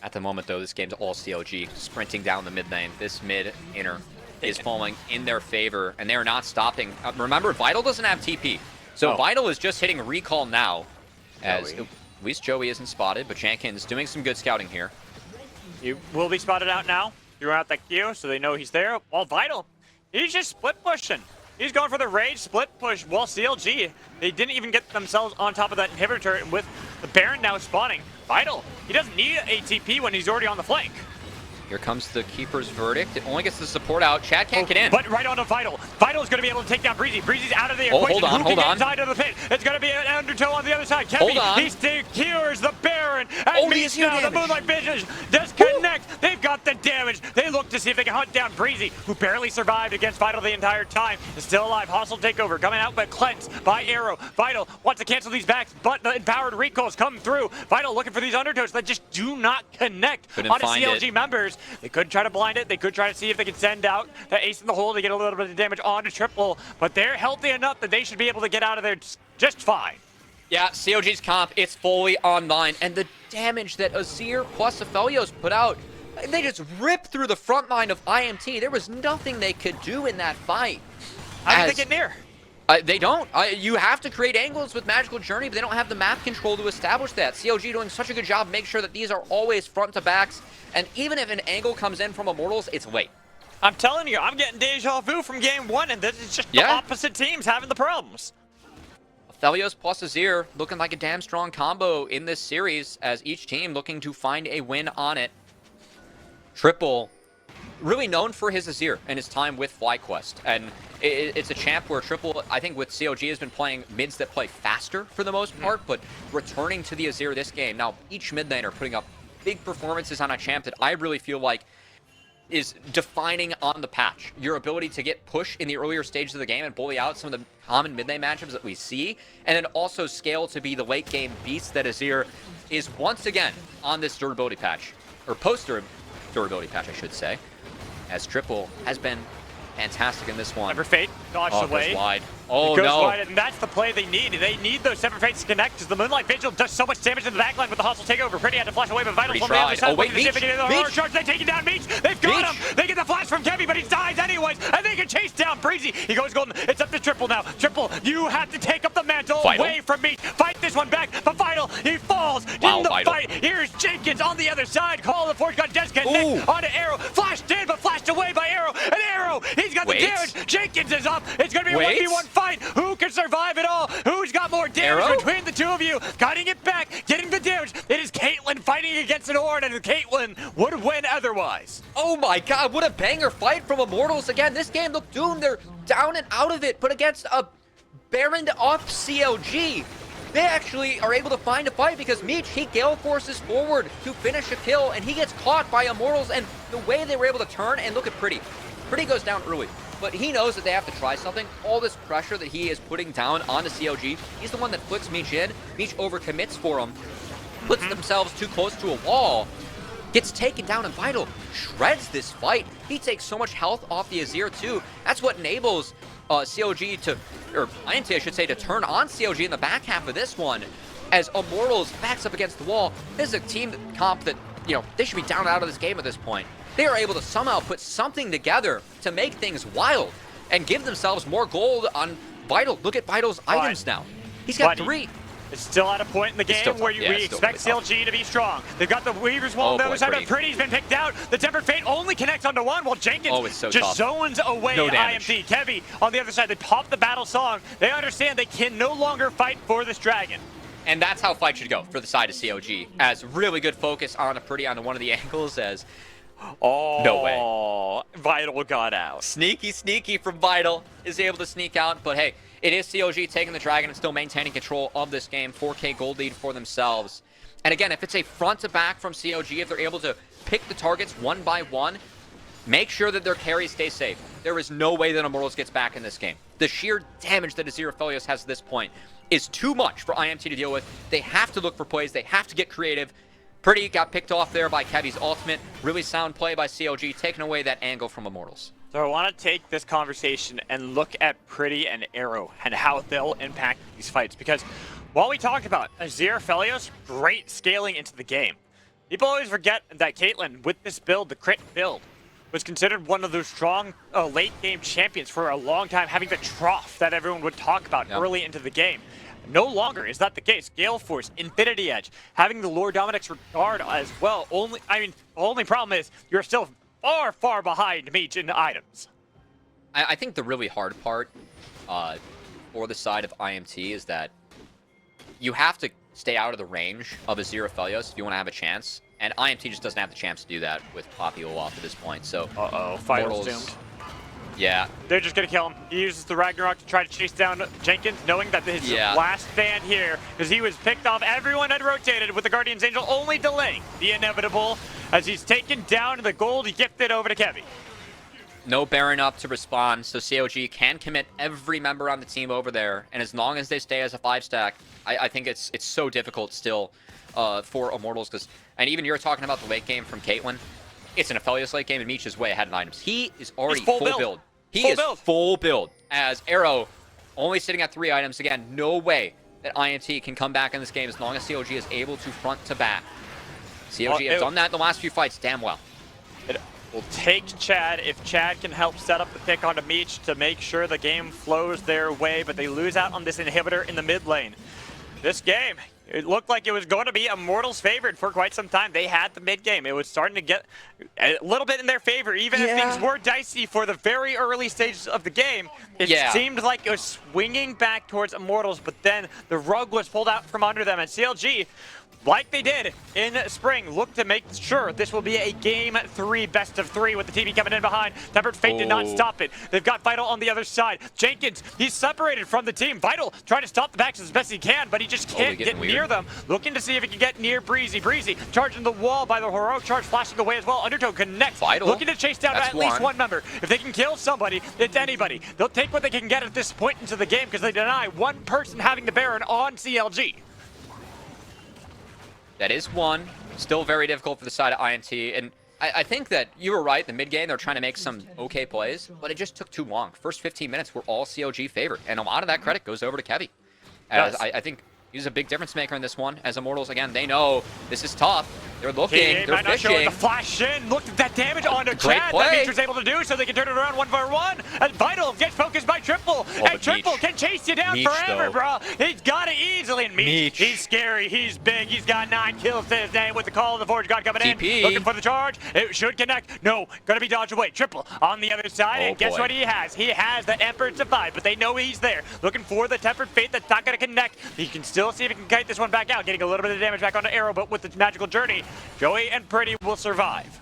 At the moment, though, this game's all CLG, sprinting down the mid lane. This mid-inner is falling in their favor, and they are not stopping. Remember, Vital doesn't have TP, so Vital is just hitting recall now, as at least Joey isn't spotted, but Jenkins doing some good scouting here. He will be spotted out now. Threw out that Q, so they know he's there. While Vital, he's just split pushing. He's going for the rage split push. While CLG, they didn't even get themselves on top of that inhibitor turret, and with the Baron now spawning, Vital, he doesn't need a TP when he's already on the flank. Here comes the Keeper's Verdict. It only gets the support out. Chad can't get in. But right onto Vital. Vital's going to be able to take down Breezy. Breezy's out of the equation. Hold Who can get on. inside of the pit? It's going to be an undertow on the other side. Kevi, Hold on. he secures the Baron. And Meech now, the Moonlight Vision disconnect. They've got the damage. They look to see if they can hunt down Breezy, who barely survived against Vital the entire time. Is still alive. Hostile takeover coming out, but cleansed by Arrow. Vital wants to cancel these backs, but the empowered recalls come through. Vital looking for these undertows that just do not connect onto CLG members. They could try to blind it. They could try to see if they can send out the ace in the hole to get a little bit of damage onto Triple, but they're healthy enough that they should be able to get out of there just fine. Yeah, CLG's comp, it's fully online, and the damage that Azir plus Aphelios put out, they just ripped through the front line of IMT. There was nothing they could do in that fight. How did they get near? They don't. You have to create angles with Magical Journey, but they don't have the map control to establish that. CLG doing such a good job, make sure that these are always front to backs, and even if an angle comes in from Immortals, it's late. I'm telling you, I'm getting deja vu from game one, and this is just the opposite teams having the problems. Aphelios plus Azir looking like a damn strong combo in this series, as each team looking to find a win on it. Triple, really known for his Azir and his time with FlyQuest, and it's a champ where Triple, I think with CLG, has been playing mids that play faster for the most part, but returning to the Azir this game. Now, each mid laner putting up big performances on a champ that I really feel like is defining on the patch. Your ability to get push in the earlier stages of the game and bully out some of the common mid lane matchups that we see, and then also scale to be the late game beast that Azir is once again on this durability patch, or post-durability patch, I should say, as Triple has been fantastic in this one. Sever Fate dodged away. Goes wide. Oh, goes no. wide, and that's the play they need. They need those Sever Fates to connect, because the Moonlight Vigil does so much damage in the backline with the hostile takeover. Pretty had to flash away, but Vital from the other side. Oh, wait, Meech! Charge, they take it down, Meech! They've got him! They get the flash from Kevi, but he dies anyways, and they can chase down Breezy. He goes golden. It's up to Triple now. Triple, you have to take up the mantle away from Meech. Fight this one back, but Vital, he falls in the fight. Here's Jenkins on the other side. Call of the Forge got disconnect onto Arrow. Flashed in, but flashed away by Arrow. And Arrow, he's got the damage. Jenkins is up. It's going to be a 1v1 fight. Who can survive it all? Who's got more damage between the two of you? Cutting it back, getting the damage. It is Caitlyn fighting against an Ornn, and Caitlyn would win otherwise. Oh my god, what a banger fight from Immortals. Again, this game looked doomed. They're down and out of it, but against a Baron off CLG, they actually are able to find a fight because Meech, he gale forces forward to finish a kill, and he gets caught by Immortals, and the way they were able to turn, and look at Pretty. Pretty goes down early, but he knows that they have to try something. All this pressure that he is putting down onto CLG, he's the one that flicks Meech in. Meech overcommits for him, puts themselves too close to a wall, gets taken down, and Vital shreds this fight. He takes so much health off the Azir too. That's what enables CLG to or IMTA, I should say, to turn on CLG in the back half of this one, as Immortals backs up against the wall. This is a team comp that, you know, they should be down and out of this game at this point. They are able to somehow put something together to make things wild and give themselves more gold on Vital. Look at Vital's items now. He's got 3. It's still at a point in the game where we expect CLG to be strong. They've got the Weaver's Wall on the other side, but Pretty's been picked out. The Tempered Fate only connects onto one, while Jenkins just zones away IMT. Kevy on the other side, they pop the battle song. They understand they can no longer fight for this dragon. And that's how fight should go for the side of CLG, as really good focus on a Pretty on one of the angles, as no way. Vital got out. Sneaky from Vital is able to sneak out, but hey, it is CLG taking the dragon and still maintaining control of this game. 4K gold lead for themselves. And again, if it's a front to back from CLG, if they're able to pick the targets one by one, make sure that their carries stay safe. There is no way that Immortals gets back in this game. The sheer damage that Azir Aphelios has at this point is too much for IMT to deal with. They have to look for plays. They have to get creative. Pretty got picked off there by Kevy's ultimate. Really sound play by CLG, taking away that angle from Immortals. So I want to take this conversation and look at Pretty and Arrow and how they'll impact these fights. Because while we talked about Azir Aphelios, great scaling into the game, people always forget that Caitlyn, with this build, the crit build, was considered one of those strong late game champions for a long time, having the trough that everyone would talk about early into the game. No longer is that the case. Gale Force, Infinity Edge, having the Lord Dominic's regard as well. The only problem is you're still far behind Meech in items. I think the really hard part for the side of IMT is that you have to stay out of the range of Azir Aphelios if you want to have a chance. And IMT just doesn't have the chance to do that with Poppy Olaf at this point. So, Vital's doomed. Yeah. They're just going to kill him. He uses the Ragnarok to try to chase down Jenkins, knowing that his last stand here, because he was picked off. Everyone had rotated with the Guardian's Angel, only delaying the inevitable as he's taken down the gold gifted over to Kevy. No Baron up to respond, so CLG can commit every member on the team over there. And as long as they stay as a 5-stack, I think it's so difficult still for Immortals. And even you're talking about the late game from Caitlyn. It's an Aphelios late game, and Meech is way ahead in items. He is already full build. He is full build. As Arrow only sitting at 3 items. Again, no way that IMT can come back in this game as long as CLG is able to front to back. CLG have done that in the last few fights damn well. It will take Chad if Chad can help set up the pick onto Meech to make sure the game flows their way, but they lose out on this inhibitor in the mid lane. This game, it looked like it was going to be Immortals favored for quite some time. They had the mid game. It was starting to get a little bit in their favor, even if things were dicey for the very early stages of the game. It seemed like it was swinging back towards Immortals, but then the rug was pulled out from under them, and CLG, like they did in spring, look to make sure this will be a Game 3 best of 3 with the TV coming in behind. Tempered Fate did not stop it. They've got Vital on the other side. Jenkins, he's separated from the team. Vital trying to stop the backs as best he can, but he just can't get near them. Looking to see if he can get near Breezy. Breezy charging the wall by the heroic charge, flashing away as well. Undertow connects. Vital. Looking to chase down at least one member. If they can kill somebody, it's anybody. They'll take what they can get at this point into the game because they deny one person having the Baron on CLG. That is one. Still very difficult for the side of IMT. And I think that you were right. The mid game, they're trying to make some okay plays, but it just took too long. First 15 minutes were all CLG favored. And a lot of that credit goes over to Kevy. As I think he's a big difference maker in this one. As Immortals, again, they know this is tough. They're looking, they're fishing. The flash in, look at that damage onto Chad that Meech was able to do so they can turn it around 1-for-1. And Vital gets focused by Triple. And Triple can chase you down forever, bro. He's got it easily. And Meech, he's scary, he's big, he's got 9 kills to his name with the call of the Forge God coming in. Looking for the charge. It should connect. No, gonna be dodged away. Triple on the other side. And guess what he has? He has the Emperor to 5, but they know he's there. Looking for the Tempered Fate that's not gonna connect. He can still see if he can kite this one back out, getting a little bit of damage back onto Arrow, but with the magical journey, Joey and Pretty will survive.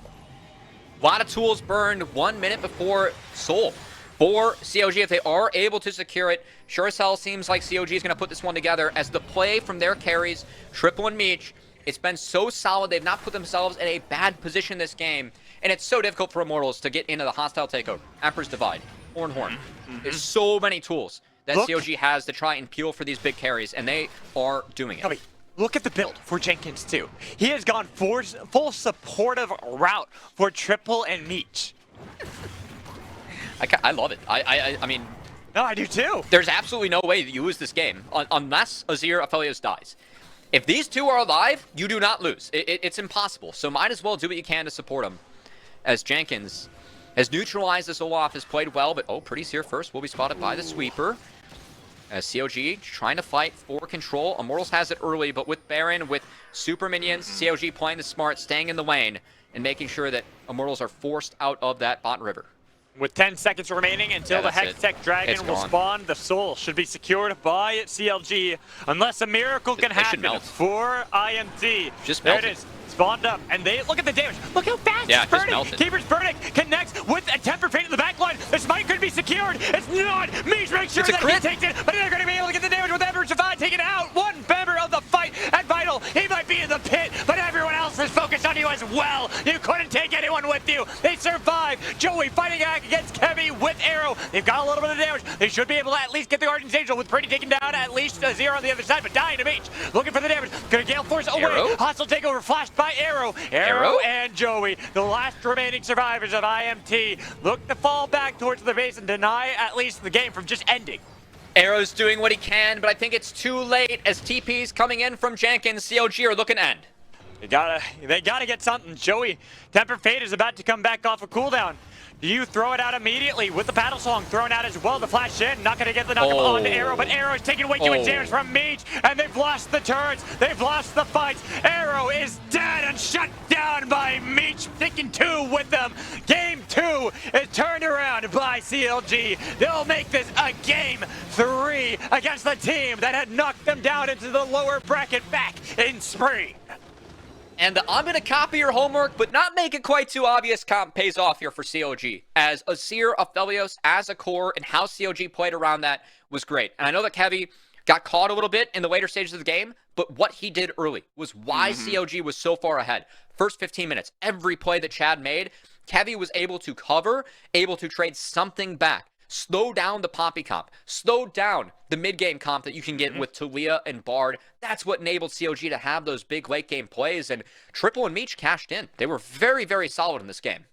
A lot of tools burned 1 minute before Soul for CLG. If they are able to secure it, sure as hell seems like CLG is going to put this one together as the play from their carries, Triple and Meech. It's been so solid. They've not put themselves in a bad position this game. And it's so difficult for Immortals to get into the hostile takeover. Emperor's Divide, Horn. There's so many tools that CLG has to try and peel for these big carries, and they are doing it. Look at the build for Jenkins, too. He has gone full supportive route for Triple and Meech. I love it. I mean, No, I do too. There's absolutely no way that you lose this game unless Azir Aphelios dies. If these two are alive, you do not lose. It's impossible. So might as well do what you can to support him. As Jenkins has neutralized this Olaf, has played well, but Pretty's here first. Will be spotted by the sweeper. As CLG trying to fight for control. Immortals has it early, but with Baron, with super minions, CLG playing the smart, staying in the lane, and making sure that Immortals are forced out of that bot river. With 10 seconds remaining until the Hextech Dragon will spawn, the soul should be secured by CLG unless a miracle can happen for IMT. Just there it is. Spawned up, and they look at the damage. Look how fast it's burning. Keeper's burning. Connects with a temper fate in the back line. This might could be secured. It's not. Meech makes sure that he takes it, but they're going to be able to get the damage with Ember Javon taken out. One member of the fight at Vital. He might be in the pit, but everyone else is focused on you as well. You couldn't take anyone with you. They survive. Joey fighting against Kevy with Arrow. They've got a little bit of damage. They should be able to at least get the Guardian's Angel with Pretty taken down. At least a 0 on the other side, but dying to Meech. Looking for the damage. Gonna Gale Force away. Hostile takeover flashed by Arrow. Arrow and Joey, the last remaining survivors of IMT, look to fall back towards the base and deny at least the game from just ending. Arrow's doing what he can, but I think it's too late as TP's coming in from Jenkins. CLG are looking to end. They gotta get something. Joey, Temper Fate is about to come back off a cooldown. Do you throw it out immediately with the Battle Song thrown out as well to flash in? Not going to get the knock on Arrow, but Arrow is taking way too much damage from Meech, and they've lost the turrets. They've lost the fights. Arrow is dead and shut down by Meech, taking 2 with them. Game 2 is turned around by CLG. They'll make this a game 3 against the team that had knocked them down into the lower bracket back in spring. And I'm going to copy your homework, but not make it quite too obvious. Comp pays off here for CLG. As Azir Aphelios as a core and how CLG played around that was great. And I know that Kevy got caught a little bit in the later stages of the game, but what he did early was why CLG was so far ahead. First 15 minutes, every play that Chad made, Kevy was able to cover, able to trade something back. Slow down the Poppy comp. Slow down the mid-game comp that you can get with Talia and Bard. That's what enabled CLG to have those big late-game plays, and Triple and Meech cashed in. They were very, very solid in this game.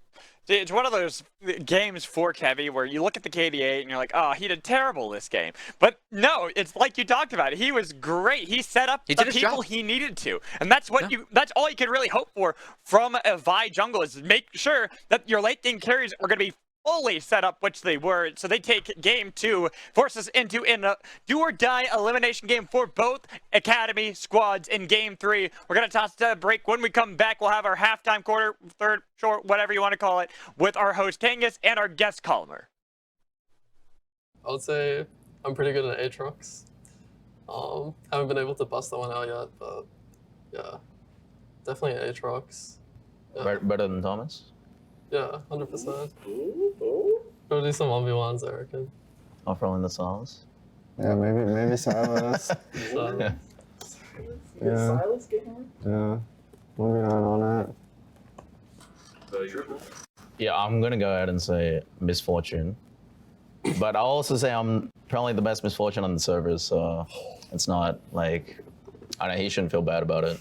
It's one of those games for Kevy where you look at the KDA and you're like, oh, he did terrible this game. But no, it's like you talked about. He was great. He set up the people he needed to. And that's what that's all you can really hope for from a Vi jungle is make sure that your late-game carries are going to be fully set up, which they were, so they take game 2, force us into a do-or-die elimination game for both Academy squads in game 3. We're going to toss to a break. When we come back, we'll have our halftime, quarter, third, short, whatever you want to call it, with our host Kangas and our guest Collimer. I would say I'm pretty good at Aatrox. Haven't been able to bust that one out yet, but yeah, definitely Aatrox. Yeah. Better than Thomas? Yeah, 100%. Go do some 1v1s, I reckon. Offering the Silas? Yeah, maybe Silas. So, yeah. Silas getting yeah. 1v9 on it. Yeah, I'm gonna go ahead and say Misfortune. But I'll also say I'm probably the best Misfortune on the servers, so it's not like, I don't know, he shouldn't feel bad about it.